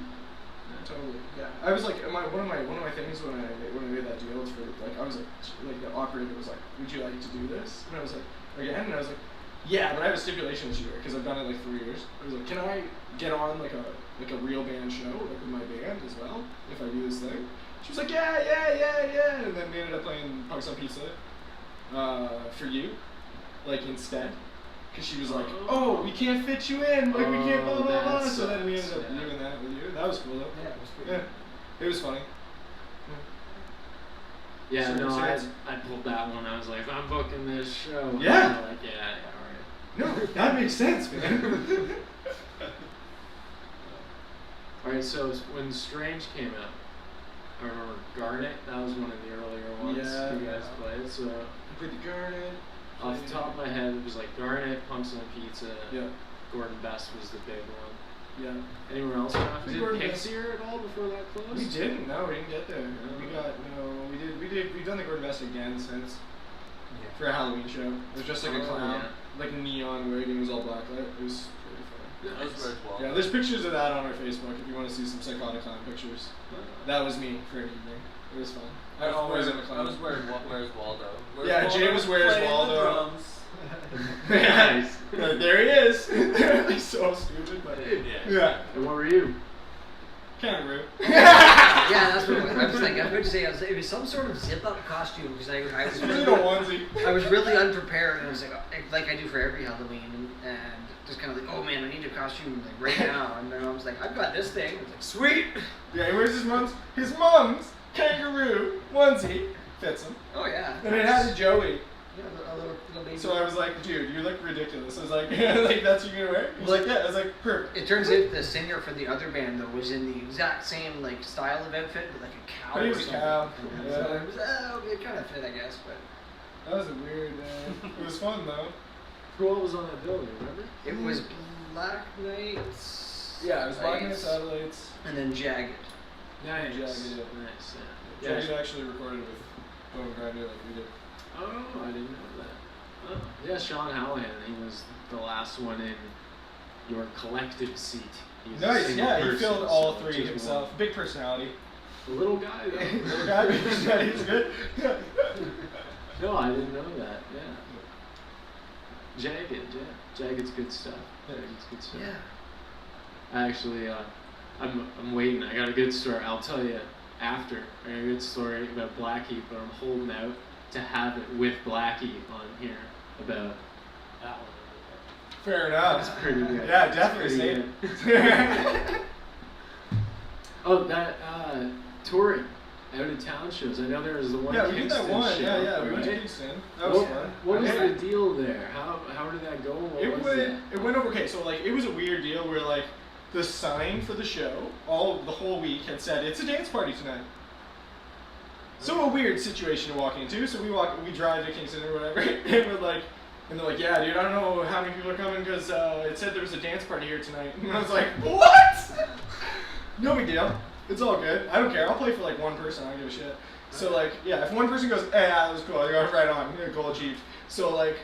Totally. Yeah. I was like, one of my things when I made that deal was for like I was like the operator was like, would you like to do this? And I was like, again, and I was like, yeah, but I have a stipulation this year because I've done it like 3 years. I was like, can I get on like a real band show like with my band as well if I do this thing? She was like, yeah, and then we ended up playing Punks on Pizza for you, like instead. Because she was like, oh, we can't fit you in, like we can't blah blah blah. So then we ended up doing that with you. That was cool though. Yeah, it was pretty Yeah, it was funny. Yeah, So- no, so I it's- pulled that one. I was like, if I'm booking this show. and Yeah. they're like, yeah, all right. No, that makes sense, man. All right, so when Strange came out, I remember Garnet. That was one of the earlier ones Yeah, you guys yeah. played. So Played the Garnet. off the top of my head, it was like Garnet, Punks on Pizza. Yeah. Gordon Best was the big one. Yeah. Anywhere else? Did Gordon Best. Pixier at all before that closed? We didn't. No, we didn't get there. We've done the Gordon Best again since for a Halloween show. It was just like a Oh, clown, yeah. like a neon wig, and it was all blacklit. It was pretty funny. That was Where's Waldo. Yeah, there's pictures of that on our Facebook if you want to see some psychotic clown pictures. That was me for an evening. It was fun. I always am a clown. I was Where's Waldo. Where's Yeah, Waldo Jay was Where's playing Waldo. The drums. Nice. There he is. He's so stupid, but yeah. And what were you? Kangaroo. Yeah, that's what I was thinking. I was going to say it was some sort of zip-up costume because I was Really a onesie. I was really unprepared, and I was like I do for every Halloween, and just kind of like, oh man, I need a costume like right now. And then I was like, I've got this thing. I was like, sweet. Yeah, he wears his mom's kangaroo onesie. Fits him. Oh yeah. And it has a Joey. Yeah, a little baby. So I was like, dude, you look ridiculous. I was like, like that's what you're gonna wear? He was like, yeah. I was like, perfect. It turns out the singer for the other band though was in the exact same like style of outfit, but like a cow. Oh, he or was a something. cow. So Yeah. it was it kind of fit, I guess, but That was a weird. It was fun though. Who all was on that bill? You remember? it was Black Knights. Yeah, it was Black Knight Lights, Satellites. and then Jagged. Nice. Jagged, yeah. Nice. Yeah. Jagged actually recorded with Bone Grinder like we did. Oh, I didn't know that. Oh. Yeah, Sean Hallahan. He was the last one in your collective seat. He's a Nice, single yeah, he person, filled all so 3 just himself. one. Big personality. The little guy, though. Little guy, big personality, he's good. No, I didn't know that. Yeah. Jagged, yeah. Jagged's good stuff. Jagged's good stuff. Yeah. I actually, I'm waiting. I got a good story. I'll tell you after. I got a good story about Blackie, but I'm holding out to have it with Blackie on here about that one. Fair enough. That's pretty good. Yeah, That's definitely pretty say good. Oh, that touring out of town shows. I know there was the one. Yeah, we did Kingston that one. show, Yeah, we went to right? Kingston. That was What, fun. what was Yeah. the deal there? How did that go? What It was went. that? It went over. Okay, so like it was a weird deal where like the sign for the show the whole week had said it's a dance party tonight. So a weird situation to walk into. So we drive to Kingston or whatever, and we're like, and they're like, yeah, dude, I don't know how many people are coming because it said there was a dance party here tonight. And I was like, what? No big deal. It's all good. I don't care. I'll play for like one person. I don't give a shit. So like, yeah, if one person goes, yeah, that was cool. I got it right on. Goal achieved. So like,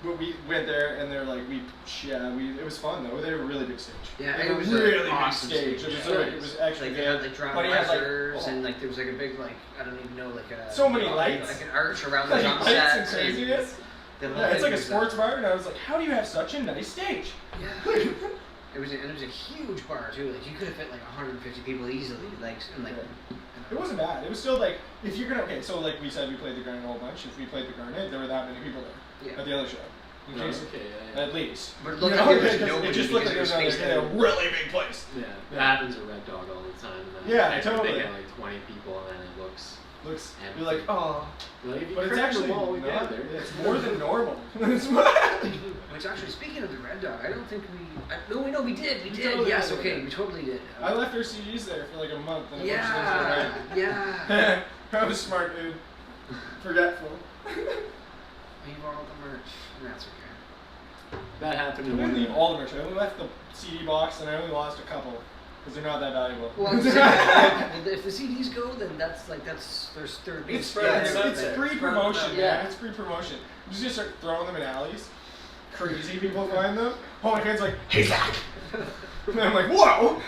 but we went there and they're like, it was fun though. They have a really big stage. Yeah, They it have was a really big awesome stage. stage. It was actually Like they good. had like drum But he had, like, risers and like there was like a big like I don't even know like a So many lights. like an arch around the Like drum lights and set. craziness. Yeah, it's like a sports bar, and I was like, how do you have such a nice stage? Yeah. It was a huge bar too. Like you could have fit like 150 people easily. Like and like. It wasn't bad. It was still like, if you're gonna, so like we said, we played the Garnet a whole bunch. If we played the Garnet, there were that many people there at the other show. In case, at least. But it looked like there was nobody. It just looked like there was a really big place. Yeah, that happens at Red Dog all the time. Totally. They get like 20 people, and then it looks empty. You're like, oh. Like, but it's actually not, it's more than normal. Which actually, speaking of the Red Dog, I don't think we did. We did. Totally yes, did. okay, we totally did. I left our CDs there for like a month. And Yeah. I was smart, dude. Forgetful. We borrowed the merch, and that's okay. That happened I in didn't one. leave all the merch. I only left the CD box, and I only lost a couple because they're not that valuable. Well, if the CDs go, then that's they're being It's spread. free promotion, Yeah. man. It's free promotion. You just start throwing them in alleys. Crazy people find them. Oh, my friend's like, hey, Zach! And I'm like, whoa!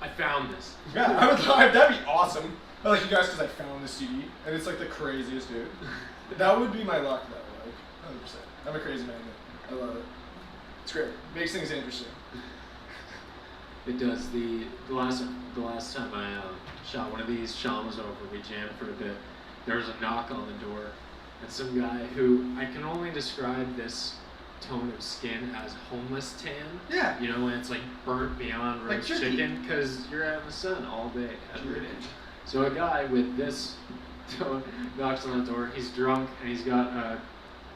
I found this. Yeah, that'd be awesome. I like you guys because I found the CD, and it's like the craziest, dude. That would be my luck, though, like, 100%. I'm a crazy man. I love it. It's great. Makes things interesting. It does. The last time I shot one of these, Sean was over, we jammed for a bit. There was a knock on the door, and some guy who I can only describe this tone of skin as homeless tan. Yeah. You know, when it's like burnt beyond roast Like jerky. chicken, because you're out in the sun all day, every day. So a guy with this knocks on the door. He's drunk and he's got a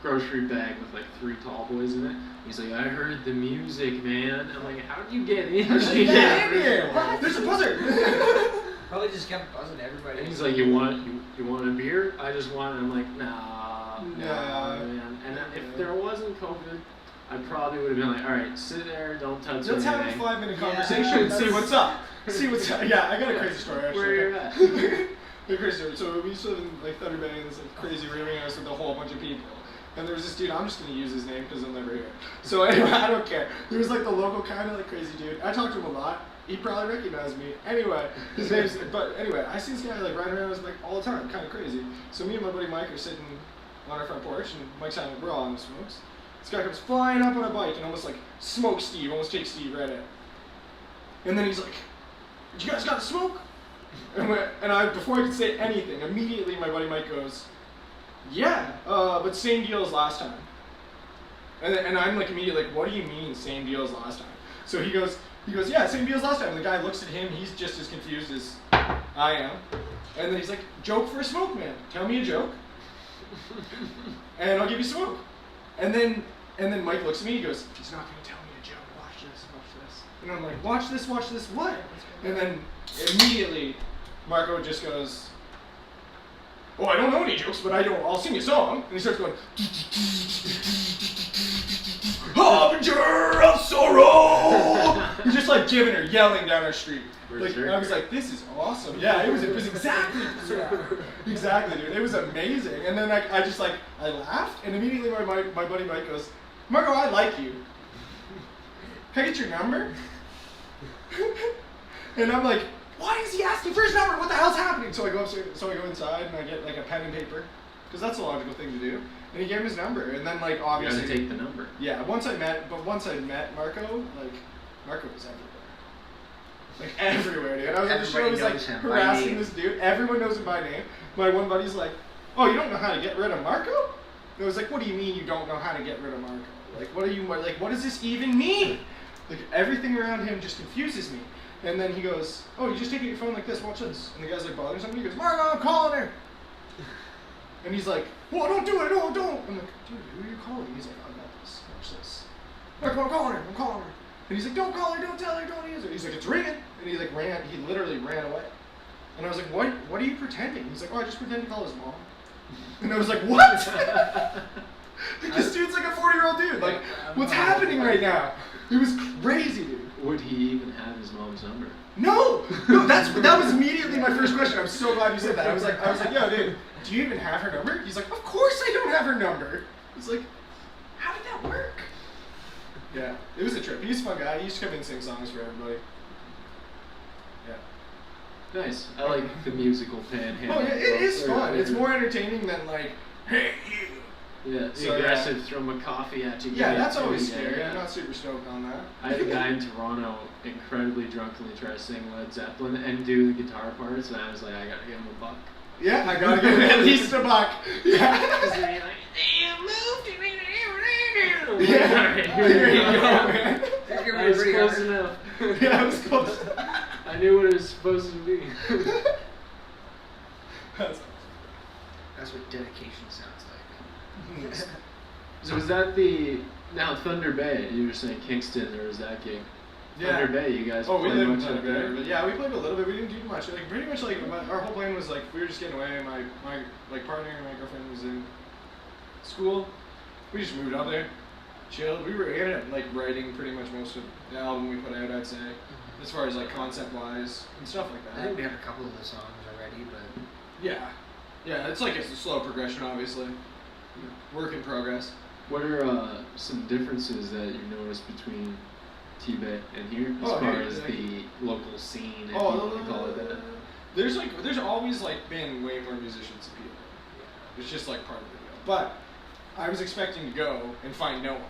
grocery bag with like 3 tall boys in it. He's like, I heard the music, man. I'm like, how did you get in here? What? There's a buzzer. Probably just kept buzzing everybody. And he's like, you want a beer? I just want it. I'm like, nah, man. And if there wasn't COVID, I probably would have been like, all right, sit there, don't touch Let's have a anything. 5-minute conversation and see what's up. See what's up. Yeah, I got a crazy story actually. Where you're at. A crazy story. So we used to live in like Thunder Bay in this like crazy rooming house with a whole bunch of people. And there was this dude, I'm just going to use his name because he'll never hear it. So anyway, I don't care. He was like the local kind of like crazy dude. I talked to him a lot. He probably recognized me. Anyway, his name's, but anyway, I see this guy like riding around like all the time, kind of crazy. So me and my buddy Mike are sitting on our front porch and Mike's having a bra on the smokes. This guy comes flying up on a bike and almost like smokes Steve, almost takes Steve right out. And then he's like, you guys got a smoke? And I, before I could say anything, immediately my buddy Mike goes, yeah, but same deal as last time. And I'm like immediately like, what do you mean same deal as last time? So he goes, yeah, same deal as last time. And the guy looks at him, he's just as confused as I am. And then he's like, joke for a smoke, man. Tell me a joke. And I'll give you smoke. And then Mike looks at me, he goes, he's not gonna tell me a joke, watch this. And I'm like, watch this, what? And then immediately Marco just goes, oh, I don't know any jokes, but I'll sing a song. And he starts going, Harbinger of Sorrow! He's just like giving her, yelling down our street. Like, I was like, this is awesome. Yeah, it was exactly, exactly, dude. It was amazing. And then I laughed, and immediately my buddy Mike goes, Marco, I like you. Can I get your number? And I'm like, why is he asking for his number? What the hell's happening? So I go upstairs, so I go inside and I get like a pen and paper, because that's the logical thing to do. And he gave him his number, and then like obviously you gotta take the number. Yeah, once I met Marco, like Marco was everywhere. Like everywhere, dude. I was at the show, I was like harassing this dude. Everyone knows him by name. My one buddy's like, oh, you don't know how to get rid of Marco? And I was like, what do you mean you don't know how to get rid of Marco? Like, what does this even mean? Like, everything around him just confuses me. And then he goes, oh, you just take your phone like this, watch this. And the guy's like bothering somebody, he goes, Marco, I'm calling her. And he's like, well, don't do it, don't. I'm like, dude, who are you calling? He's like, I got this, watch this. Marco, I'm calling her. And he's like, don't call her, don't tell her, don't answer. He's like, it's ringing. And he literally ran away. And I was like, what are you pretending? He's like, oh, I just pretend to call his mom. And I was like, what? This dude's like a 40-year-old dude. Like, what's happening right now? It was crazy, dude. Would he even have his mom's number? No, that was immediately my first question. I'm so glad you said that. I was like, yo, dude, do you even have her number? He's like, of course I don't have her number. I was like, how did that work? Yeah, it was a trip. He's a fun guy. He used to come in and sing songs for everybody. Yeah. Nice. I like the musical panhandle. Oh, yeah, it is fun. It's more entertaining than like, hey, you. Yeah, the So, aggressive throw my coffee at you. Yeah, give you that's a always tune, scary. yeah. I'm not super stoked on that. I had a guy in Toronto incredibly drunkenly try to sing Led Zeppelin and do the guitar parts, and I was like, I gotta give him a buck. Yeah, I gotta give him at least a buck. Yeah. Because they're like, damn, move to me. Yeah. Alright, Here you go, go. man. You're giving I me was pretty close hard. enough. Yeah, it was close. I knew what it was supposed to be. That's That's what dedication sounds like. So was that now Thunder Bay, you were saying Kingston, there was that gig. Yeah. Thunder Bay, you guys Oh, we played lived in much Thunder up Bay, there? but yeah, we played a little bit. We didn't do much. Like pretty much, like our whole plan was like we were just getting away. My like partner and my girlfriend was in school. We just moved up there, chilled. We ended up like writing pretty much most of the album we put out. I'd say, as far as like concept wise and stuff like I that. think we have a couple of the songs already, but Yeah, yeah. It's like it's a slow progression, obviously. Work in progress. What are some differences that you noticed between T-Bay and here, as Oh, far here, as like- the local scene, if you Oh, want to call it that? there's always like been way more musicians than people. It's just like part of the deal. But I was expecting to go and find no one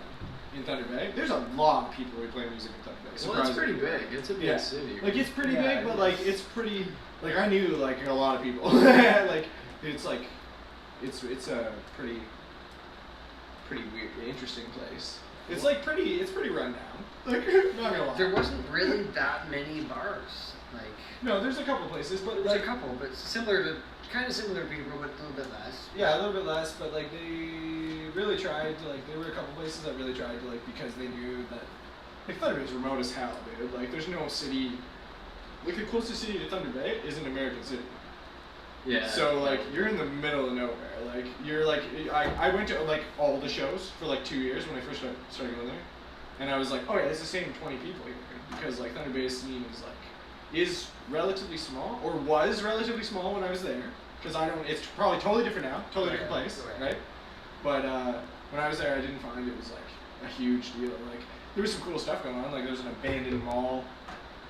in Thunder Bay. There's a lot of people who play music in Thunder Bay. Well, it's pretty surprisingly. big. It's a big Yeah. city. Like it's pretty Yeah, big, but it like is. it's pretty. Like I knew like a lot of people. Like it's like it's a pretty weird, interesting place. It's like it's pretty run down. Like not gonna lie. there wasn't really that many bars. Like No, there's a couple places, but there's like a couple, but kind of similar to Peterborough, but a little bit less. yeah, a little bit less. But like they really tried to like there were a couple places that really tried to like because they knew that like Thunder Bay's remote as hell, dude. Like there's no city. Like the closest city to Thunder Bay is an American city. Yeah. So like you're in the middle of nowhere. Like you're like I went to like all the shows for like 2 years when I first started going there, and I was like, oh yeah, it's the same 20 people here because like Thunder Bay's scene is relatively small or was relatively small when I was there because it's probably totally different now, totally different place, right? But when I was there, I didn't find it was like a huge deal. Like there was some cool stuff going on. Like there was an abandoned mall.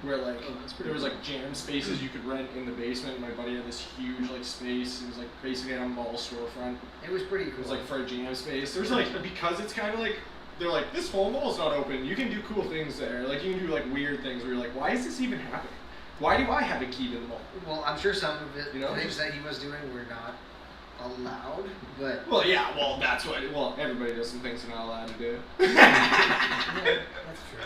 Where like there was like jam spaces you could rent in the basement. My buddy had this huge like space. It was like basically on a mall storefront. It was pretty It cool. was like for a jam space. There's like because it's kind of like they're like this whole mall's not open. You can do cool things there. Like you can do like weird things where you're like, why is this even happening? Why do I have a key to the mall? Well, I'm sure some of it, You know, things just- that he was doing were not allowed, but Well, yeah. Well, that's what. Well, everybody does some things they're not allowed to do. yeah, that's true.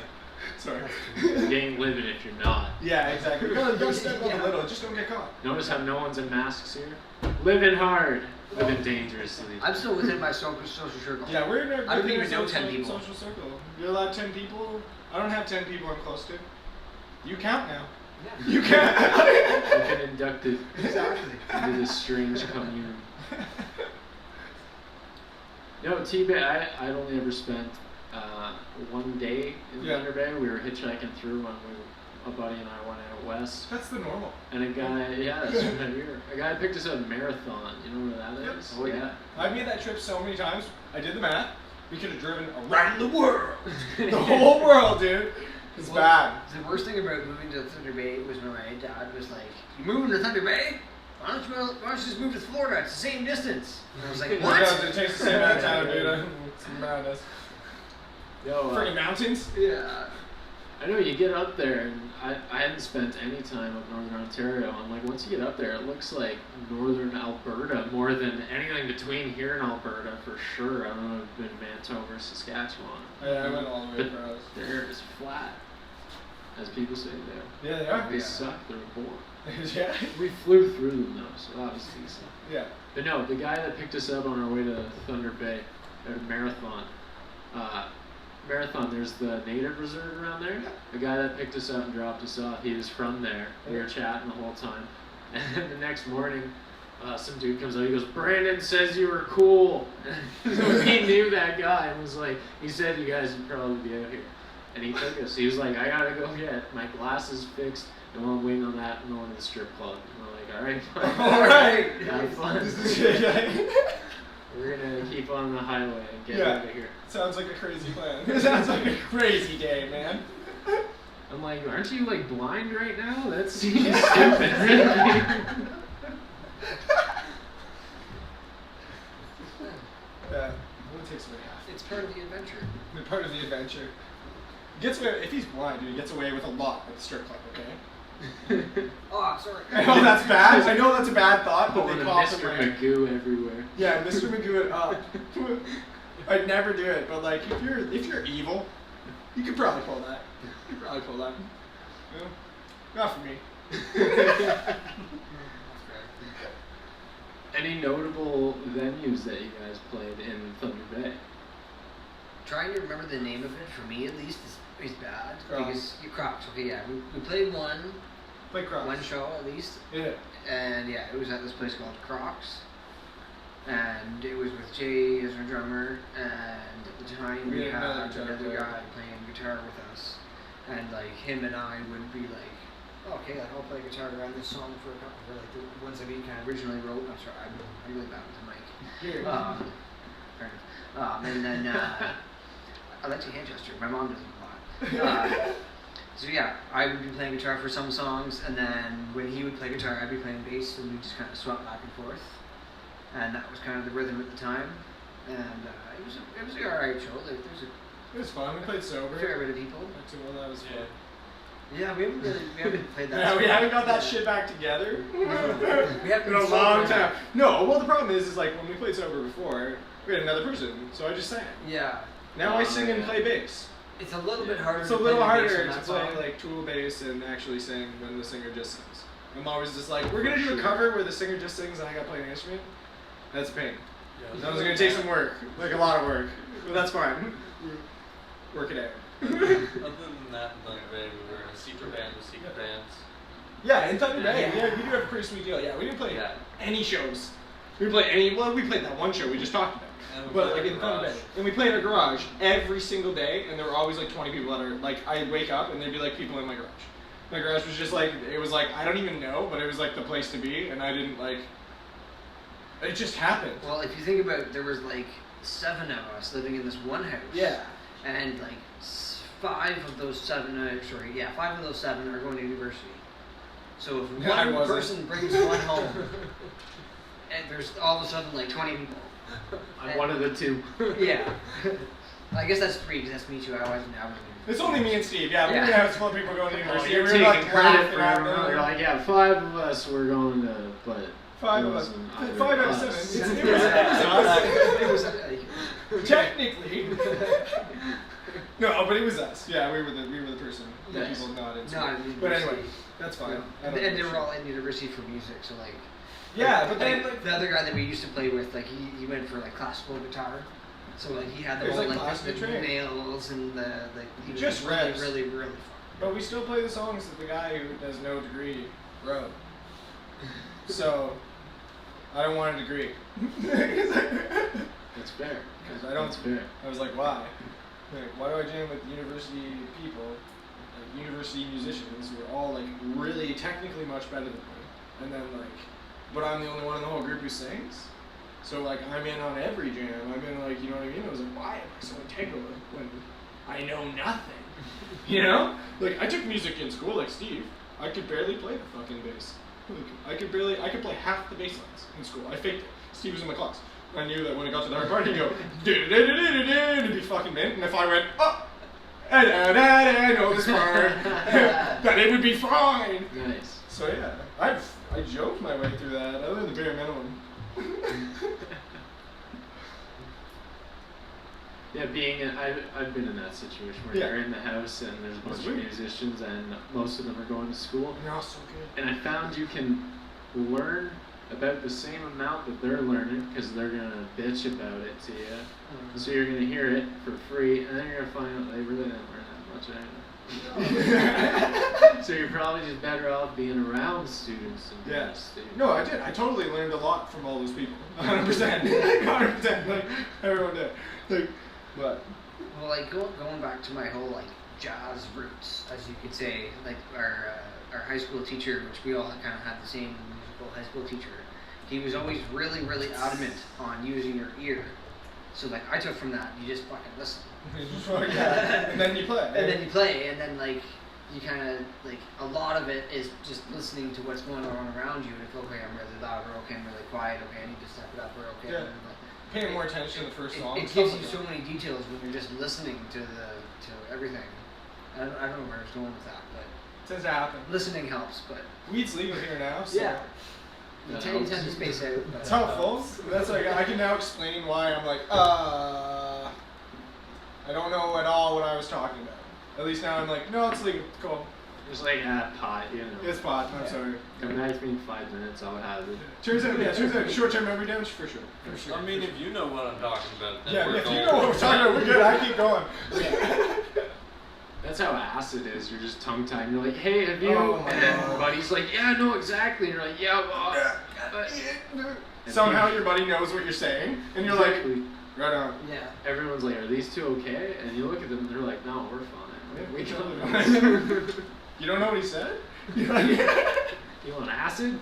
Sorry. That's true. You ain't living if you're not. Yeah, exactly. Go step up Yeah. a little. Just don't get caught. Notice how no one's in masks here? Living hard, living dangerously. I'm still within my social circle. Yeah, we're in our I don't we're in even our know 10 social- people. Social circle. You're allowed 10 people. I don't have 10 people I'm close to. You count now. Yeah. You count. You've been inducted Exactly. into this strange commune. No, T-Bay, I'd only ever spent 1 day in Yeah. Thunder Bay. We were hitchhiking through when a buddy and I went out west. That's the normal. And a guy, yeah, that's right here. A guy picked us up at Marathon. You know where that Yep. is? Oh, yeah. I've made that trip so many times. I did the math. We could have driven around the world. The whole world, dude. It's Well, bad. The worst thing about moving to Thunder Bay was when my dad was like, "You moving to Thunder Bay? Why don't you just move to Florida? It's the same distance." And I was like, It "What?" takes the same amount of time, dude. It's madness. Yo, Freaking mountains. Yeah. I know you get up there, and I hadn't spent any time up northern Ontario. And like once you get up there, it looks like northern Alberta more than anything between here and Alberta for sure. I don't know if I've been Manitoba or Saskatchewan. Yeah, I went all the way But across. there is flat, as people say there. Yeah, they are. They suck. They're boring. Yeah. We flew through them though, so obviously. So. Yeah. But no, the guy that picked us up on our way to Thunder Bay at a Marathon. Marathon, there's the native reserve around there. The guy that picked us up and dropped us off, he was from there. We were chatting the whole time. And then the next morning, some dude comes out, he goes, "Brandon says you were cool." So he knew that guy and was like, he said you guys would probably be out here. And he took us. He was like, "I gotta go get my glasses fixed, and while I'm waiting on that, I'm going to the strip club." And we're like, "Alright, fine." Alright. Have fun. Yeah. We're gonna keep on the highway and get Yeah. out of here. Sounds like a crazy plan. It sounds like a crazy day, man. I'm like, aren't you like blind right now? That seems stupid. Yeah, it only takes away half. It's part of the adventure. They're part of the adventure. Gets away if he's blind, dude. He gets away with a lot at the strip club. Okay. Oh, sorry. I know that's bad. I know that's a bad thought, but Pulling they a call Mr. him. Magoo everywhere. Yeah, Mr. Magoo it up. I'd never do it, but like if you're evil, you could probably pull that. You could probably pull that. Yeah. Not for me. Any notable venues that you guys played in Thunder Bay? Trying to remember the name of it, for me at least, is bad. Crocs. Because Crocs, okay, yeah. We played one Play Crocs. one show at least. Yeah. And yeah, it was at this place called Crocs. And it was with Jay as our drummer, and at the time We we had had another guitar another player. guy playing guitar with us. And like him and I would be like, okay, like, I'll play guitar around this song for like the ones that we kind of originally wrote. I'm sorry, I'm really bad with the mic. Here. Fair enough. And then I like to hand gesture. My mom doesn't a lot. So yeah, I would be playing guitar for some songs, and then when he would play guitar, I'd be playing bass, and we just kind of swap back and forth. And that was kind of the rhythm at the time. And it was an alright show. Like, there's It was fun. We played sober. a fair bit of people. Well, that was fun. Yeah, we haven't played that. Yeah, we song. haven't got that Yeah. shit back together. We haven't in a been long sober. time. No, well the problem is like when we played sober before, we had another person, so I just sang. Yeah. Now I sing and play bass. It's a little bit harder. It's a to little play the bass harder on to that play song. like tool bass and actually sing when the singer just sings. I'm always just like, we're gonna do a cover where the singer just sings and I gotta play an instrument. That's a pain. That was gonna take some work, like a lot of work, but that's fine. Work it out. Other than that, in Thunder Bay, we were a secret band with secret bands. Yeah, in Thunder Bay, Yeah. yeah, we do have a pretty sweet deal. Yeah, we didn't play Yeah. any shows. We didn't play any. Well, we played that one show we just talked about. And we But played like our in Thunder garage. Bay, and we played in our garage every single day, and there were always like 20 people that are like, I'd wake up and there'd be like people in my garage. My garage was just like, it was like, I don't even know, but it was like the place to be, and I didn't like. It just happened. Well, if you think about it, there was like 7 of us living in this one house. Yeah. And like 5 of those 7, 5 of those 7 are going to university. So if Yeah, I one wasn't. person brings one home, and there's all of a sudden like 20 people. I'm one of the 2. Yeah. I guess that's 3 because that's me too. I wasn't. It's only me and Steve. Yeah, we Yeah. didn't have some other people going to university. You're we taking were like credit laughing for at everyone. them. You're like, yeah, 5 of us were going to, but 5 it of us. wasn't either 5 out of us. 7. It was us. It was Technically. No, but it was us. Yeah, we were the person that Nice. people not into. Not in But anyway, university. that's fine. I And don't they give a were shit. all in university for music, so like. Yeah, like, but then like, the other guy that we used to play with, like he went for like classical guitar, so like he had the There's, whole like, like classical the training. nails and the he was Just really, reps. really really fun. But we still play the songs that the guy who has no degree wrote. So I don't want a degree. That's fair. 'Cause I don't. That's fair. I was like, why? Like, why do I jam with university people, like university musicians who are all like really technically much better than me, and then like, but I'm the only one in the whole group who sings. So like, I'm in on every jam. I'm in like, you know what I mean? I was like, why am I so integral when I know nothing? You know? Like, I took music in school, like Steve. I could barely play the fucking bass. Like, I could play half the bass lines in school. I faked it. Steve was in my class. I knew that when it got to the hard part, he'd go, it'd be fucking mint. And if I went, I know this part, that it would be fine. Nice. So yeah, I joked my way through that, other than the bare minimum. Yeah, I've been in that situation where Yeah. you're in the house and there's a bunch It's of weird. musicians and most of them are going to school. And they're all so good. And I found you can learn about the same amount that they're learning because they're gonna bitch about it to you. So you're gonna hear it for free, and then you're gonna find out they really didn't learn that much either. So you're probably just better off being around students and Yeah. students. No, I did. I totally learned a lot from all those people. 100%. 100%. Like, everyone did. Like, but. Well, like going back to my whole like jazz roots, as you could say, like our high school teacher, which we all kind of had the same musical high school teacher. He was always really, really adamant on using your ear. So like I took from that, you just fucking listen. And then you play. And then you play, and then like you kind of like a lot of it is just listening to what's going on around you. And if okay, I'm really loud, or okay, I'm really quiet, okay, I need to step it up, or okay, Yeah. paying more attention to the first song. It gives you so many details when you're just listening to everything. I don't know where I was going with that, but Tends to happen. listening helps. But Weed's legal here now, so yeah, you tend to space out. But, it's helpful. That's like I can now explain why I'm like, I don't know at all what I was talking about. At least now I'm like, no, it's legal. Cool. Just like pot, you know. It's pot. I'm Yeah. sorry. Come back to me in 5 minutes, I'll have it. Turns out short-term memory damage for sure. For sure. I mean, if you know what I'm talking about, then Yeah, we're if you golden. know what we're talking about, we're good. I keep going. That's how acid is. You're just tongue-tied. You're like, hey, have you? Oh my and then God. buddy's like, yeah, no, exactly. And you're like, yeah, well, but. And Somehow people- your buddy knows what you're saying, and you're like, Exactly. right on. yeah. Everyone's like, are these two okay? And you look at them and they're like, no, we're fine. Yeah, We totally got fine. this. You don't know what he said? You're like, You want acid?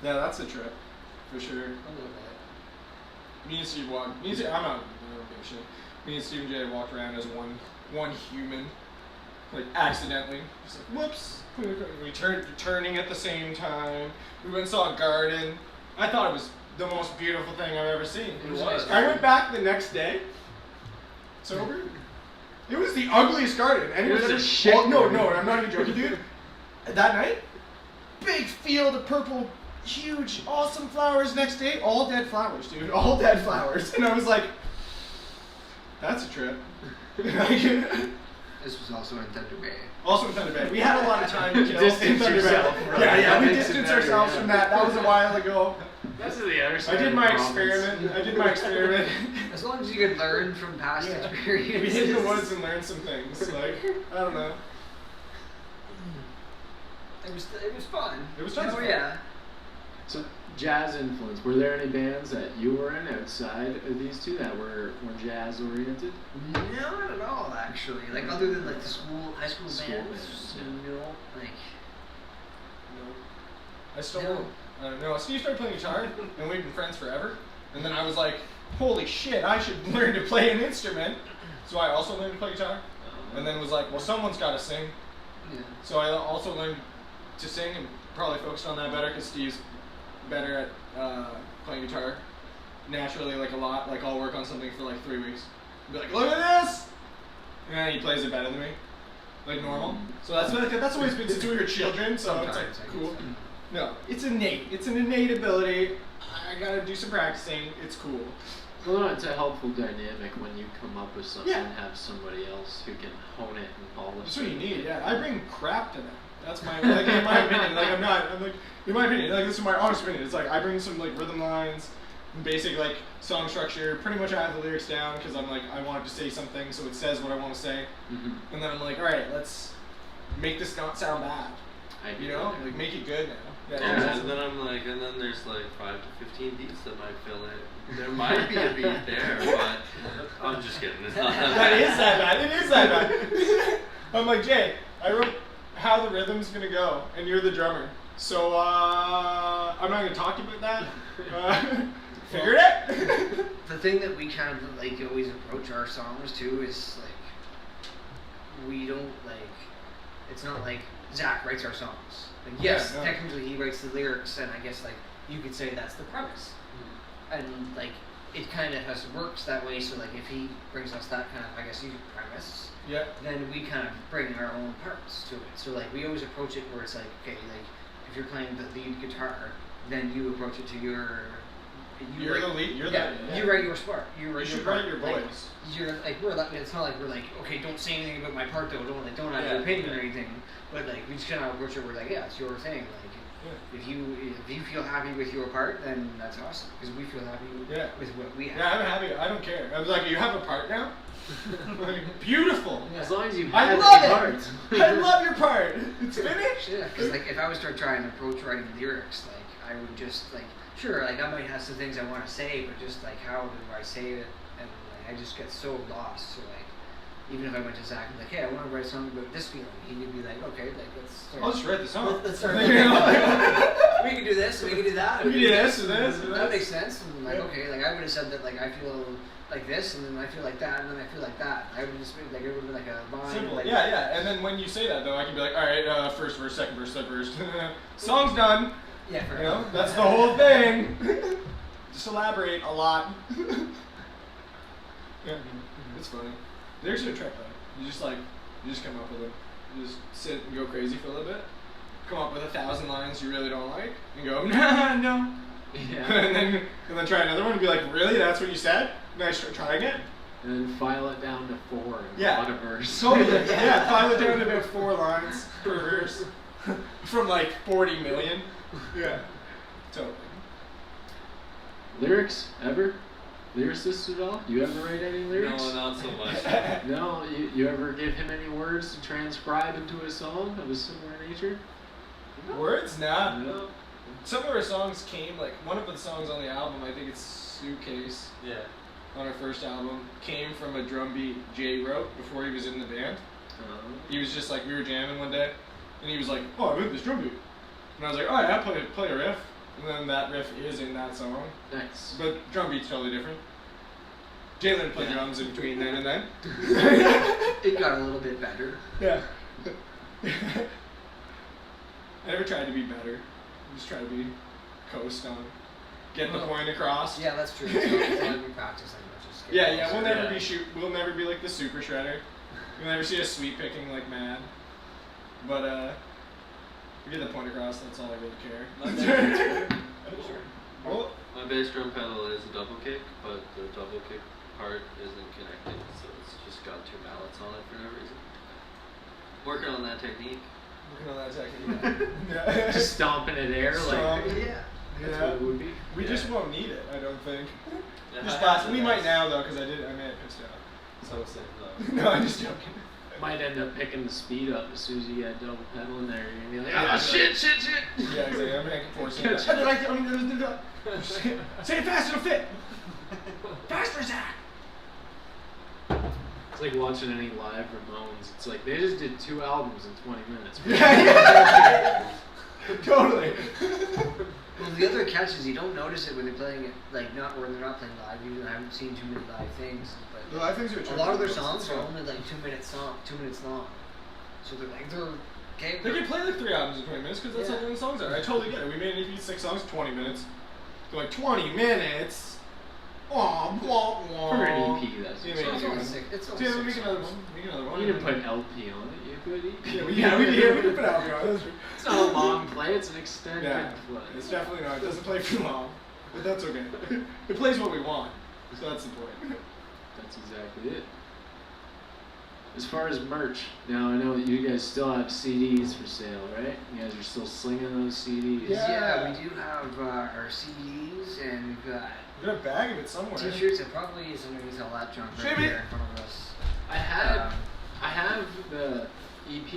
yeah, that's a trip, for sure. A little bit. Me and Steve walked. I'm not. I don't give a shit. Me and Steve and Jay walked around as one human, like accidentally. Just like whoops. We turning at the same time. We went and saw a garden. I thought it was the most beautiful thing I've ever seen. It was. I went back the next day. Sober. It was the ugliest garden, and It was ever- a shit Oh, no, garden. no, I'm not even joking, dude. That night, big field of purple, huge, awesome flowers. Next day, all dead flowers, dude. All dead flowers, and I was like, "That's a trip." This was also in Thunder Bay. Also in Thunder Bay, we had a lot of time to kill in Distance Thunder Bay. yourself from Yeah, it. yeah, we That makes it distanced better, ourselves yeah. from that. That was a while ago. That's the other side. I did of my the province. experiment. As long as you could learn from past Yeah. experiences. We hid in the woods and learned some things. Like, I don't know. It was fun. It was tons of Oh fun. yeah. So, jazz influence. Were there any bands that you were in outside of these two that were jazz oriented? No, not at all actually. Like other than like the high school School bands. bands, No, like No. I still No. I don't know. Steve started playing guitar, and we've been friends forever. And then I was like, holy shit, I should learn to play an instrument. So I also learned to play guitar. And then was like, well, someone's got to sing. yeah. So I also learned to sing and probably focused on that better because Steve's better at playing guitar naturally, like a lot. Like I'll work on something for like 3 weeks. Be like, look at this! And he plays it better than me, like normal. So that's always been since we were children. So Sometimes, it's like I cool. guess. No, it's innate. It's an innate ability. I gotta do some practicing. It's cool. Well, no, it's a helpful dynamic when you come up with something Yeah. and have somebody else who can hone it and polish That's what it. you need. Yeah, I bring crap to that. That's my like in my opinion. Like I'm like in my opinion. Like this is my honest opinion. It's like I bring some like rhythm lines, basic like song structure. Pretty much I have the lyrics down because I'm like I wanted to say something, so it says what I want to say. Mm-hmm. And then I'm like, all right, let's make this not sound bad. You know, like make it good now. Yeah, And then I'm like, and then there's like 5 to 15 beats that might fill it. There might be a beat there, but I'm just kidding. It's not that That bad. is that bad. It is that bad. I'm like, Jay, I wrote how the rhythm's gonna go, and you're the drummer. So I'm not gonna talk to you about that. Figured it. The thing that we kind of like always approach our songs too is like we don't like it's not like Zach writes our songs. Like yes, Yeah, no. technically he writes the lyrics and I guess like you could say that's the premise. And like it kind of works that way. So like if he brings us that kind of I guess premise, Yeah. then we kind of bring our own parts to it. So like we always approach it where it's like okay, like if you're playing the lead guitar, then you approach it to your. You're the lead. You're Yeah, the. you write your part. You write should your part. write your Like, voice. you're like we're like it's not like we're like okay, don't say anything about my part though. Don't have your Yeah. opinion or anything. But like we just kind of approach it. We're like yeah, it's your thing. Like if you feel happy with your part, then that's awesome because we feel happy Yeah. with what we have. Yeah, I'm happy. I don't care. I was like, you have a part now. Like, beautiful. As long as you I have love the it. parts. I love your part. It's finished. Yeah, because like if I would start trying to approach writing lyrics, like I would just like sure, like I might have some things I want to say, but just like how do I say it, and like I just get so lost. So like even if I went to Zach and like, hey, I want to write a song about this feeling, he would be like, okay, like let's start. I'll just write the song. Let's start. You know? We can do this, and we can do that. We can do this and this and That this. makes sense. And like, Yeah. okay, like I would have said that like I feel like this, and then I feel like that, and then I feel like that. I would just be like it would be like a line. Simple. Like, Yeah, yeah. And then when you say that though, I can be like, all right, first verse, second verse, third verse. Song's done. Yeah. For You know, that's the whole thing. Just elaborate a lot. Yeah, it's funny. Lyrics are a trick though. You just come up with them. You just sit and go crazy for a little bit. Come up with 1,000 lines you really don't like, and go, nah, no. Yeah. and then try another one and be like, really? That's what you said? Nice, try again. And then file it down to 4 and Yeah. call it a verse. Totally. Yeah, file it down to about 4 lines per verse. From like 40 million. Yeah. Totally. Lyrics, ever? Lyricist at all? You ever write any lyrics? No, not so much. No? You ever give him any words to transcribe into a song of a similar nature? Words? Nah. No. Some of our songs came, like, one of the songs on the album, I think it's Suitcase, Yeah. on our first album, came from a drum beat Jay wrote before he was in the band. He was just like, we were jamming one day, and he was like, oh, I made this drum beat. And I was like, oh yeah, play a riff. And then that riff is in that song. Nice. But drum beat's totally different. Jalen played drums in between then and then. It got a little bit better. Yeah. I never tried to be better. I just tried to be coast on. Get the point across. Yeah, that's true. It's not we practice like much as Yeah, we'll never be we'll never be like the super shredder. You'll never see us sweep picking like mad. But we get the point across, that's all I really care. Well, My bass drum pedal is a double kick, but the double kick part isn't connected, so it's just got 2 mallets on it for no reason. Working on that technique. working on that technique. Yeah. Just stomping in air like. Yeah. That's what it would be. We just won't need it, I don't think. Yeah, Just I have we the might bass. now though, because I may have pissed it out. So sick though. No, I'm just joking. Might end up picking the speed up as soon as you get a double pedal in there. You're gonna be like, Yeah, ah, exactly. shit. Yeah, exactly. I'm gonna force it. I don't like it. Say it fast, it'll fit. Faster, Zach. It's like watching any live Ramones. It's like they just did 2 albums in 20 minutes. Yeah. Totally. Well, the other catch is you don't notice it when they're playing it, like not when they're not playing live. You haven't seen too many live things, but The live things are a lot of their songs are only like 2 minutes long. So they're okay. They can play like 3 albums in 20 minutes because that's Yeah. how long the songs are. I totally get it. We made an EP 6 songs, 20 minutes. They're like 20 minutes. Aw, blah, blah. For an EP, that's Yeah, just maybe It's two. only six. It's only Yeah, six make another songs. one. Make another one. You didn't put an LP on it. You put EP. Yeah, we did put album on it. That's true. It's not a long play. It's an extended Yeah, play. it's definitely not. It doesn't play for long, but that's okay. It plays what we want, so that's the point. That's exactly it. As far as merch, now I know that you guys still have CDs for sale, right? You guys are still slinging those CDs. Yeah. We do have our CDs and we've got We got a bag of it somewhere. T-shirts and probably some of these all that junk right Shimmy. here in front of us. I have the EP,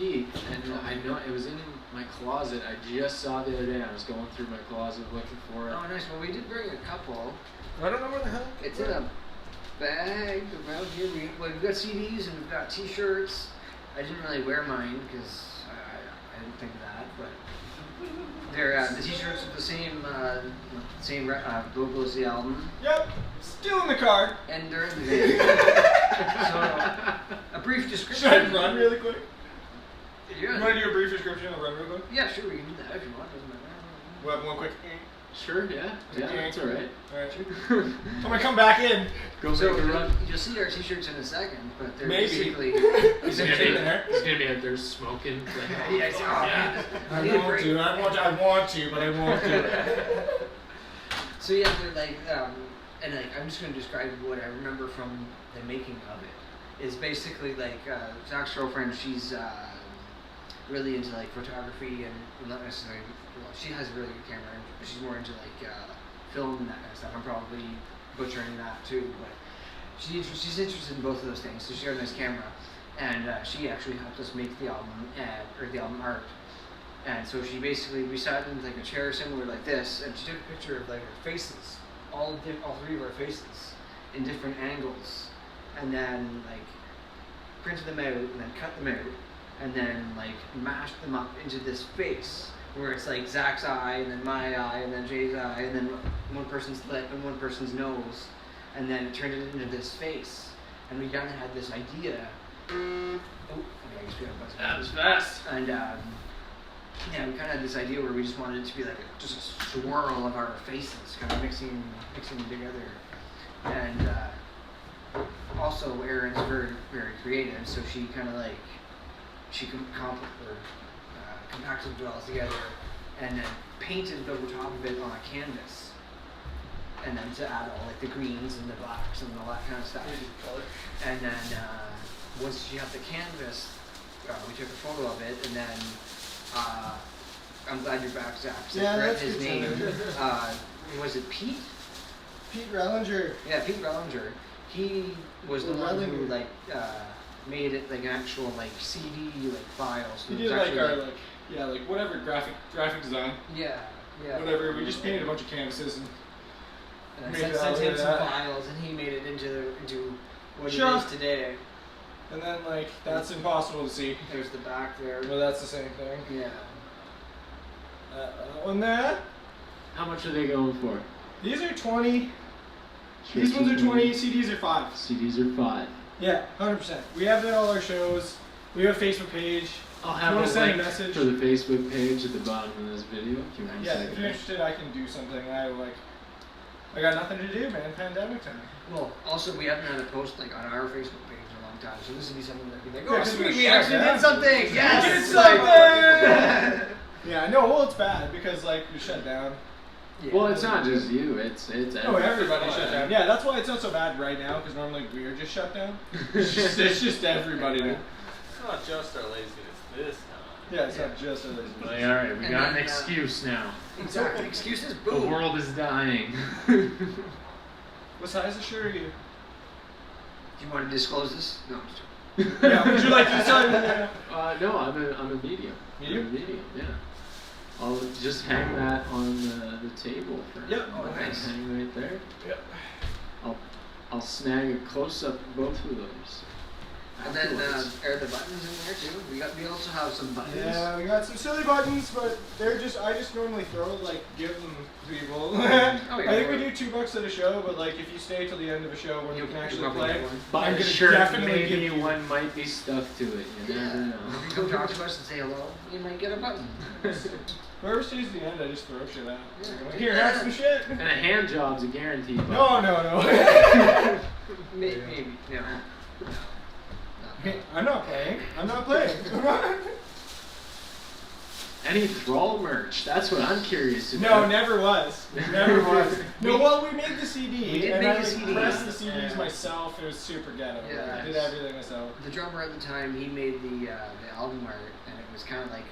and I know it was in my closet. I just saw it the other day. I was going through my closet looking for it. Oh, nice. Well, we did bring a couple. I don't know where the hell. It's in a bag around here. We've got CDs and we've got T-shirts. I didn't really wear mine because I didn't think of that, but they're the T-shirts with the same logo as the album, Yep, still in the car. and they're in the van. So a brief description. Should I run really quick? You Yeah. want to do a brief description? I'll run really quick. Yeah, sure. We can do that if you want. Doesn't matter. Well, one quick. Sure, yeah, that's all right. Alright. I'm gonna come back in. Go So make a run. you'll see our T-shirts in a second, but they're Maybe. basically. He's gonna be there. He's gonna be out there smoking. Like, Yeah, I see. Oh, yeah. I want to, but I won't do. So yeah, they're like, and like I'm just gonna describe what I remember from the making of it. Is basically like Zach's girlfriend. She's really into like photography and not necessarily. Well, she has a really good camera, but she's more into like film and that kind of stuff. I'm probably butchering that too, but she's interested in both of those things. So she got a nice camera, and she actually helped us make the album or the album art. And so we sat in like a chair similar like this, and she took a picture of like our faces, all 3 of our faces, in different angles, and then like printed them out, and then cut them out, and then like mashed them up into this face, where it's like Zach's eye, and then my eye, and then Jay's eye, and then one person's lip and one person's nose, and then it turned it into this face, and we kind of had this idea. Oh, okay, I guess we have a buzzer. That was fast. And yeah, we kind of had this idea where we just wanted it to be like just a swirl of our faces, kind of mixing together. And also, Erin's very, very creative, so she kind of like compacted it all together, and then painted over top of it on a canvas, and then to add all like the greens and the blacks and all that kind of stuff. And then once she had the canvas, we took a photo of it, and then I'm glad you're back, Zach. Yeah, that's his good name. to Was it Pete? Pete Rellinger. Yeah, Pete Rellinger. He was the one who like made it like an actual like CD like file. So He it was did like actually, our like whatever graphic design. yeah. Whatever. We just painted a bunch of canvases and And made I it sent out him of some that. files, and he made it into what Sure. it is today. And then like that's impossible to see. There's the back there. Well, that's the same thing. Yeah. That one there. How much are they going for? These are 20. These ones are 20. CDs are 5. CDs are 5. Yeah, 100%. We have that at all our shows. We have a Facebook page. I'll You have wanna a send a link message? for the Facebook page at the bottom of this video if you want to Yeah, check if it you're out. interested, I can do something. I got nothing to do, man. Pandemic time. Well, also we haven't had a post like on our Facebook page in a long time, so this would be something that would be like, Yeah, oh 'cause sweet, we we shut actually down. did something. Yes, We did it's like- something! Yeah, no, well, it's bad because like you're shut down. Yeah. Well, it's not just you. It's Oh, everybody shut down. Yeah, that's why it's not so bad right now because normally we're just shut down. It's just everybody now. It's not just our laziness this time. Yeah, it's not just our laziness. Like, all right, we And got an then, excuse now. Exactly. Excuses. The Boom. world is dying. What size of shirt are you? Do you want to disclose this? No. I'm just joking. Yeah, would you like to decide? No, I'm a medium. Medium? I'm a medium, yeah. I'll just hang that on the table for Yep. Oh, nice. hang right there. Yep. I'll snag a close up of both of those. And then afterwards. are the buttons in there too? We also have some buttons. Yeah, we got some silly buttons, but I just normally give them to people. yeah. I think we do $2 at a show, but like if you stay till the end of a show when you can actually probably play, get one. Buy I'm a gonna shirt, definitely give maybe you- one might be stuck to it. You never Yeah. know. If you come talk to us and say hello, you might get a button. whoever stays to the end, I just throw shit out. Yeah. Here, have some shit. And a hand job's a guarantee. No, no, no. Maybe. No. I'm not playing. I'm not playing. Any Thrall merch? That's what I'm curious No, about. never was. Never was. No, well, we made the CD. We did and make I a like, CD. pressed the CDs Yeah. myself. It was super ghetto. Yeah. I did everything myself. The drummer at the time, he made the album art, and it was kind of like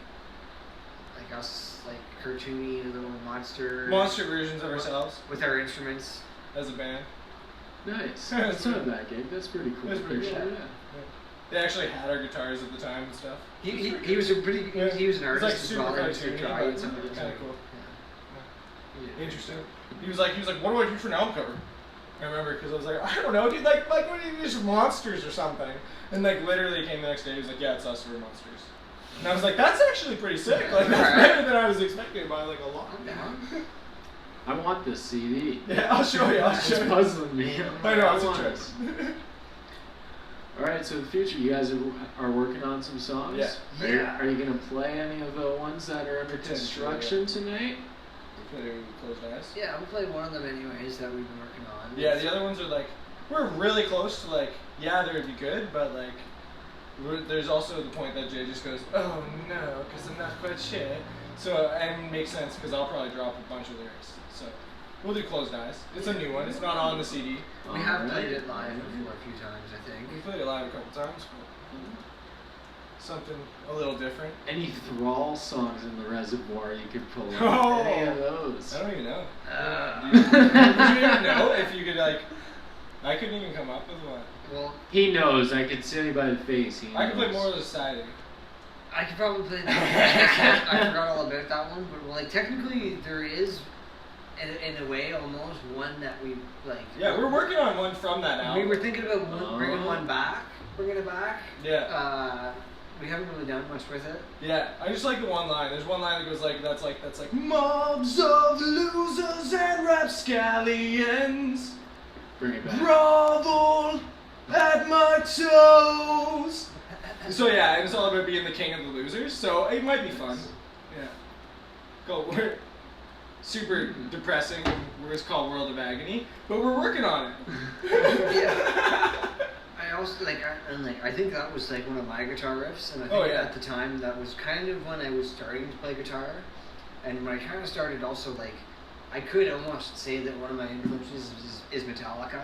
us, like cartoony little monster Versions of ourselves with our instruments. as a band. Nice. That's not a bad gig. That's pretty cool. That's pretty picture, cool. yeah. They actually had our guitars at the time and stuff. He was a pretty he was an It's artist like as super well. and he cartoony, tried but some of it. kinda cool. Yeah. Interesting. He was like, what do I do for an album cover? I remember because I was like, I don't know, dude. Like what do you do? Monsters or something? And like literally came the next day. He was like, yeah, it's us. We're monsters. And I was like, that's actually pretty sick. Like that's better than I was expecting by like a lot. I'm down. I want this CD. Yeah, I'll show you. I'll It's show you. puzzling me. I know, it's a want trip. this. All right, so in the future, you guys are working on some songs. Yeah. Yeah. Are you gonna play any of the ones that are under Potentially, construction tonight? Pretty closed eyes. Yeah, we'll play one of them anyways that we've been working on. Yeah, the other ones are like, we're really close to like, yeah, they would be good, but like, there's also the point that Jay just goes, oh no, because I'm not quite sure. So, and it makes sense because I'll probably drop a bunch of lyrics. So, we'll do Closed Eyes. It's a new one. It's not on the CD. We have Alright. played it live before a few times, I think. We played it live a couple times, but something a little different. Any Thrall songs in the reservoir you could pull up? Oh. Any of those? I don't even know. Uh, Would you even know if you could like? I couldn't even come up with one. well, He knows. I could see by the face. He knows. I could play more of the siding. I could probably play that one. I forgot all about that one, but like technically there is, in a way, almost one that we like. Yeah, we're working on one from that album. We were thinking about bringing Oh. one back, bringing it back. Yeah. We haven't really done much with it. Yeah, I just like the one line. There's one line that goes like, that's like, mobs of losers and rapscallions Bring it back. grovel at my toes. So yeah, and it's all about being the king of the losers. So it might be fun. We're super depressing. It's called World of Agony, but we're working on it. Yeah. I also I think that was like one of my guitar riffs, and I think at the time that was kind of when I was starting to play guitar, and when I kind of started also like, I could almost say that one of my influences is Metallica,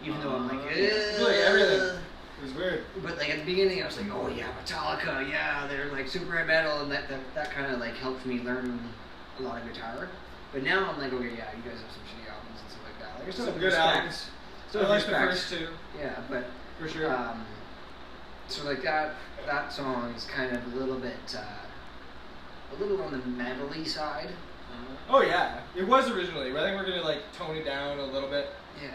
even though I'm like, like everything. It was weird. But like at the beginning, I was like, oh yeah, Metallica, yeah, they're like super heavy metal, and that kind of like helped me learn a lot of guitar. But now I'm like, okay, yeah, you guys have some shitty albums and stuff like that. Like, Some good albums. Still I like the respect. first two. Yeah, but For sure. so like that song is kind of a little on the metal-y side. Oh yeah, it was originally, but I think we're gonna like tone it down a little bit. Yeah.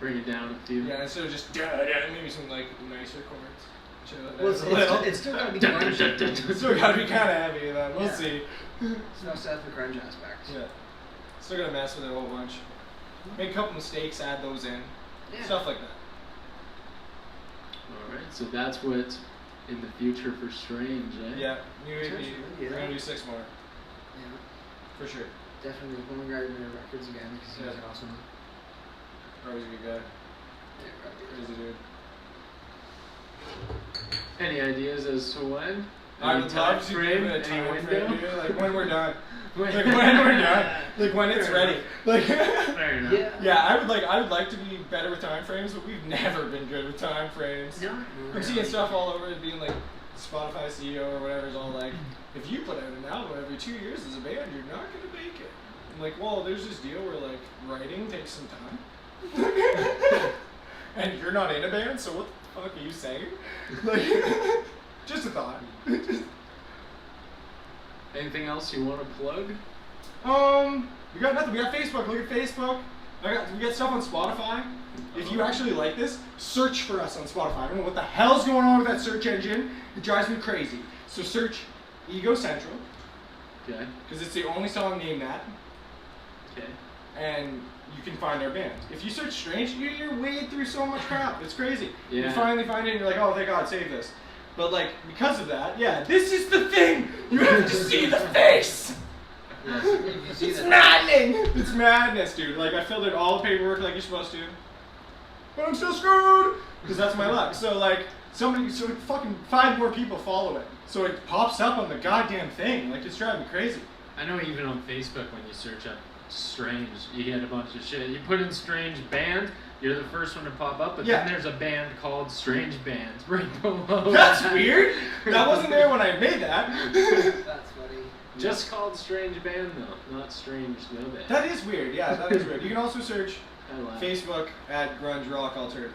Bring it down a few. Yeah, instead of just maybe some like nicer chords. Chill it Well, down a little. it's still gotta be grunge. It's still gotta be kind of heavy, then we'll Yeah. see. It's not set for grunge aspect. Yeah, still gonna mess with it a whole bunch. Make a couple mistakes, add those in, Yeah. stuff like that. Alright, so that's what in the future for Strange, eh? Yeah, new EP. Potentially, We're yeah. gonna do 6 more Yeah. for sure. Definitely going to grab their records again because he was awesome. Robbie's a good guy. Yeah, probably. Crazy dude. Any ideas as to when? I Any would time love to frame? give it a Any time frame, window? dude. Like when we're done. Like when we're done. Like when it's ready. Like Fair enough. Yeah. yeah, I would like to be better with time frames, but we've never been good with time frames. No. I'm seeing stuff all over it being like Spotify CEO or whatever is all like, if you put out an album every 2 years as a band, you're not gonna make it. I'm like, well, there's this deal where like writing takes some time. And you're not in a band, so what the fuck are you saying? Like just a thought. Anything else you want to plug? We got nothing. We got Facebook. Look at Facebook. We got stuff on Spotify. If you actually like this, search for us on Spotify. I don't know what the hell's going on with that search engine. It drives me crazy. So search Egocentral, Okay. because it's the only song named that, Okay. and you can find our band. If you search Strange, you're wading through so much crap. It's crazy. You Yeah. finally find it and you're like, oh, thank God, save this. But like, because of that, yeah, this is the thing! You have to see the face! Yes, you see It's that. maddening! It's madness, dude. Like, I filled in all the paperwork like you're supposed to. But I'm still screwed! Because that's my luck. So, like, so fucking 5 more people follow it. So it pops up on the goddamn thing. Like, it's driving me crazy. I know even on Facebook when you search up Strange, you get a bunch of shit. You put in Strange Band, you're the first one to pop up, but Yeah. then there's a band called Strange Band right below. That's weird! That wasn't there when I made that. That's funny. Just called Strange Band though, not Strange No Band. That is weird, yeah, that is weird. You can also search I laugh. Facebook at Grunge Rock Alternative.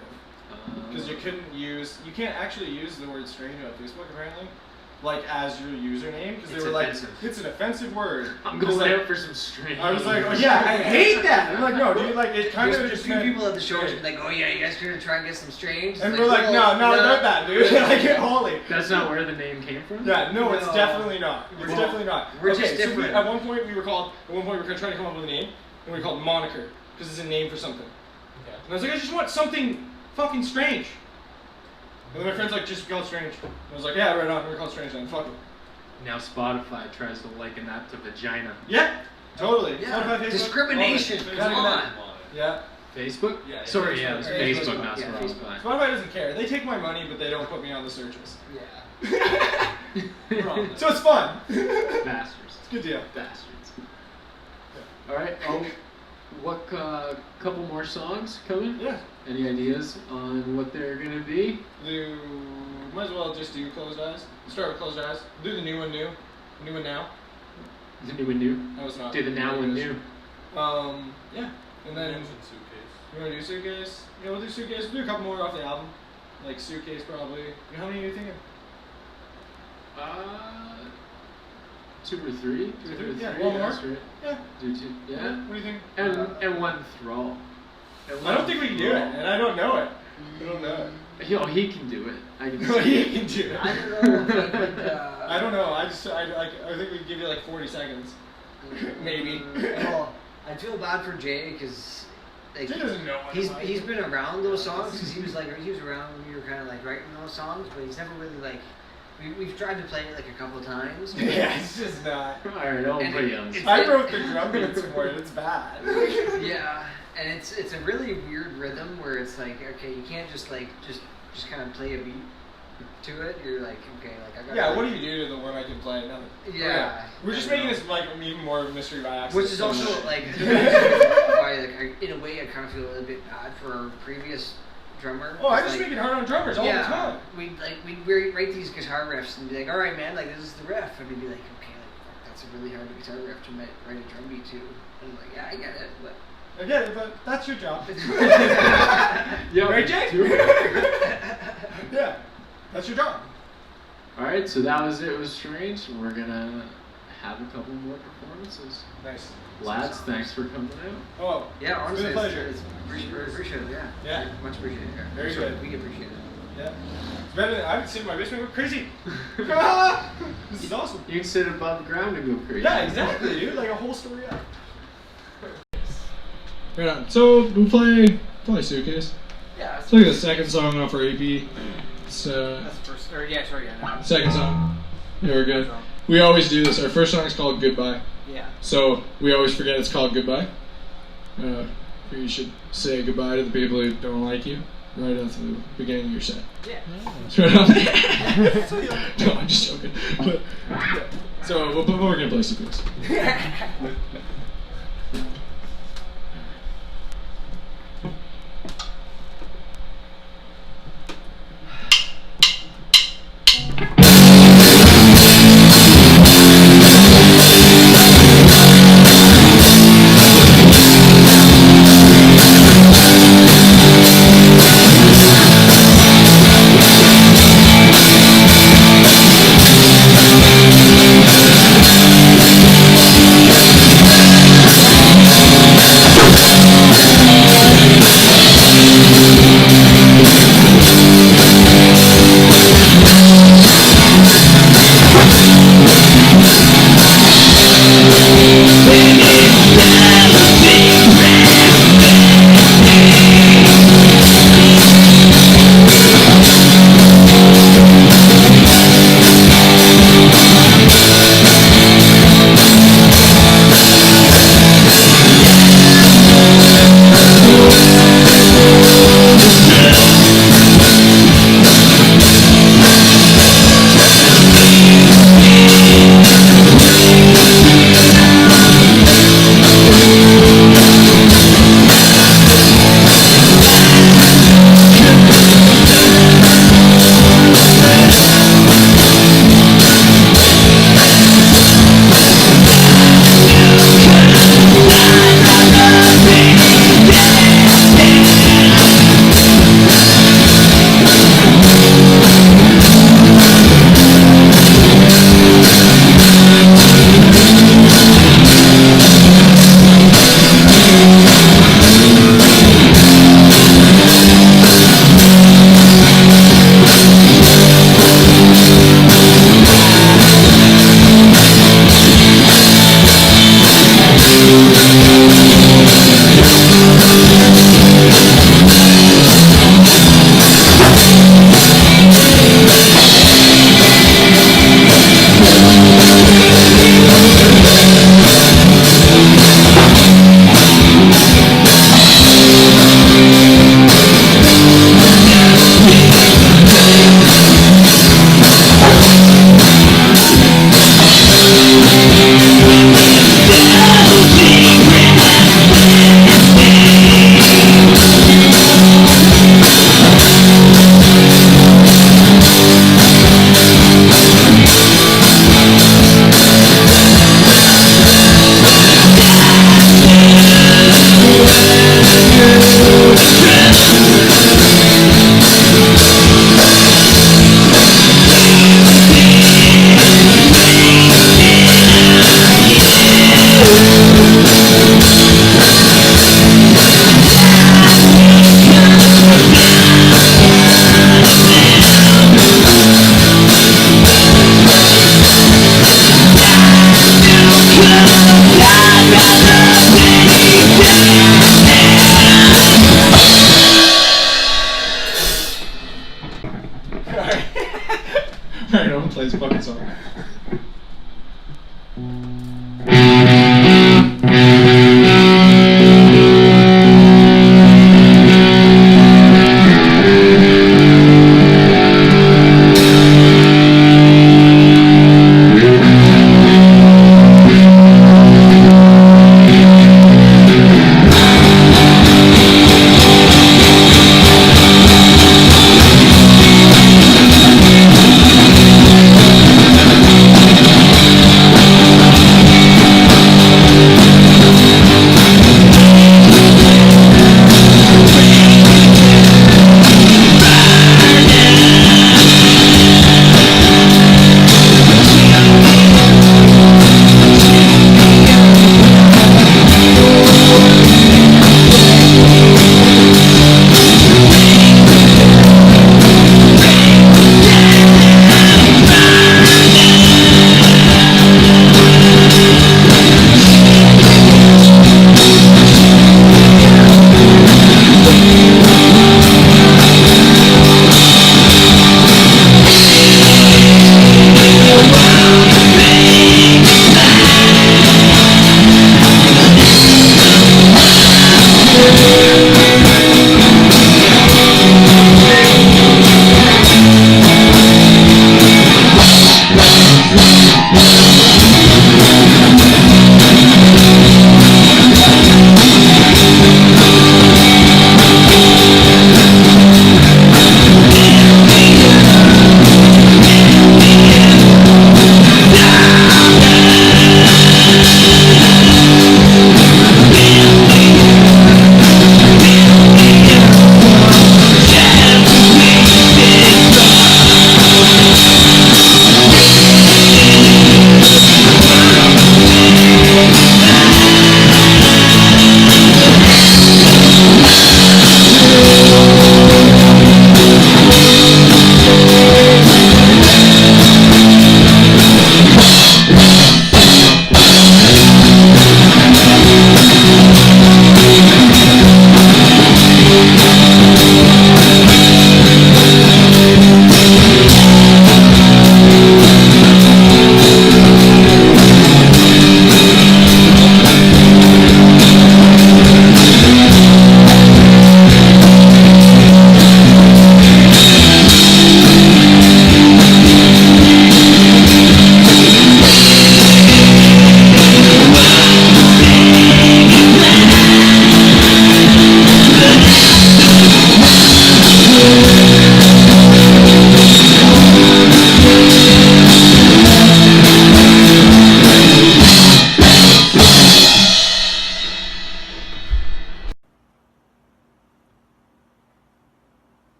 Because you can't actually use the word strange on Facebook apparently, like as your username, because they It's were offensive. like, it's an offensive word. I'm It's going like, out for some Strange. I was like, oh yeah, I hate that. I'm like, no, dude, like it kind There's of a just few meant- people at the show be like, oh yeah, you guys gonna try and get some strange? and It's we're like, well, no, not that, dude. Like, holy. That's not where the name came from? Yeah, no, it's No. definitely not. It's Well, definitely not. we're okay, just so different. at one point we were trying to come up with a name, and we were called Moniker, because it's a name for something. Okay. And I was like, I just want something fucking strange. And then my friend's like, just call it Strange. And I was like, yeah, right on, we're called Strange then, fuck it. Now Spotify tries to liken that to vagina. Yeah, totally. Yeah, Spotify, Facebook, discrimination, all that. come Gotta on. get that. Yeah. Facebook? Yeah, Sorry, Facebook. yeah, it was Yeah, Facebook, Facebook, not yeah, Spotify. Spotify doesn't care. They take my money, but they don't put me on the searches. Yeah. We're on So it's fun. Bastards. Good deal. Bastards. Alright, what, couple more songs coming? Yeah. Any ideas on what they're gonna be? Might as well just do Closed Eyes. Start with Closed Eyes. Do the new one new. New one now. The new and new? That was not. Do the now and new. Yeah. And then you want to do Suitcase? Yeah, we'll do Suitcase. We'll do a couple more off the album. Like Suitcase probably. How many are you thinking? 2 or 3? Two or three? Yeah, three, one more? that's right. Yeah. Do 2, yeah. What do you think? And one Thrall. I don't think we can do it, and I don't know it. I don't know it. He can do it. I can He can do it. I don't know if I could, I don't know. I think we give you like 40 seconds. Maybe. Well, I feel bad for Jay because like, Jay doesn't know what he's been around those songs because he was around when we were kind of like writing those songs, but he's never really like we've tried to play it like a couple times. Yeah, it's just not. Alright, I'll And play it- on. it's- I wrote the drum bits for it. It's bad. Yeah, and it's a really weird rhythm where it's like, okay, you can't just like just kind of play a beat to it. You're like, okay, like I got. Yeah, what do you do to the one I can play? Nothing. Yeah. We're just making this like even more of a mystery by accident. Which is also like why, like, in a way, I kind of feel a little bit bad for our previous drummer. Oh, I It's just like, make it hard on drummers all the time. we'd write these guitar riffs and be like, all right, man, like this is the riff, and we'd be like, okay, like fuck, that's a really hard guitar riff to write a drum beat to. And I'm like, yeah, I get it, but. I get it, but that's your job. Yeah, Right, Jay? do it. Yeah, that's your job. Alright, so that was it with Strange. We're gonna have a couple more performances. Nice. Lads, thanks for coming out. Oh, Yeah, it's honestly, been a pleasure. It's appreciate it. Yeah. Yeah. Much appreciated. Yeah. Very Sorry, good. We appreciate it. Yeah. It's better than I've seen my basement go crazy. This is awesome. You can sit above ground and go crazy. Yeah, exactly, dude. Like a whole story up. Right on. So we'll play Suitcase. Yeah. It's like the second song off our EP. It's That's the first. Or yeah, sorry, yeah. No. second song. Yeah, we're good. We always do this. Our first song is called Goodbye. Yeah. So we always forget it's called Goodbye. You should say goodbye to the people who don't like you right at the beginning of your set. Yeah. Right on. No, I'm just joking. But, yeah. So we're gonna play Suitcase.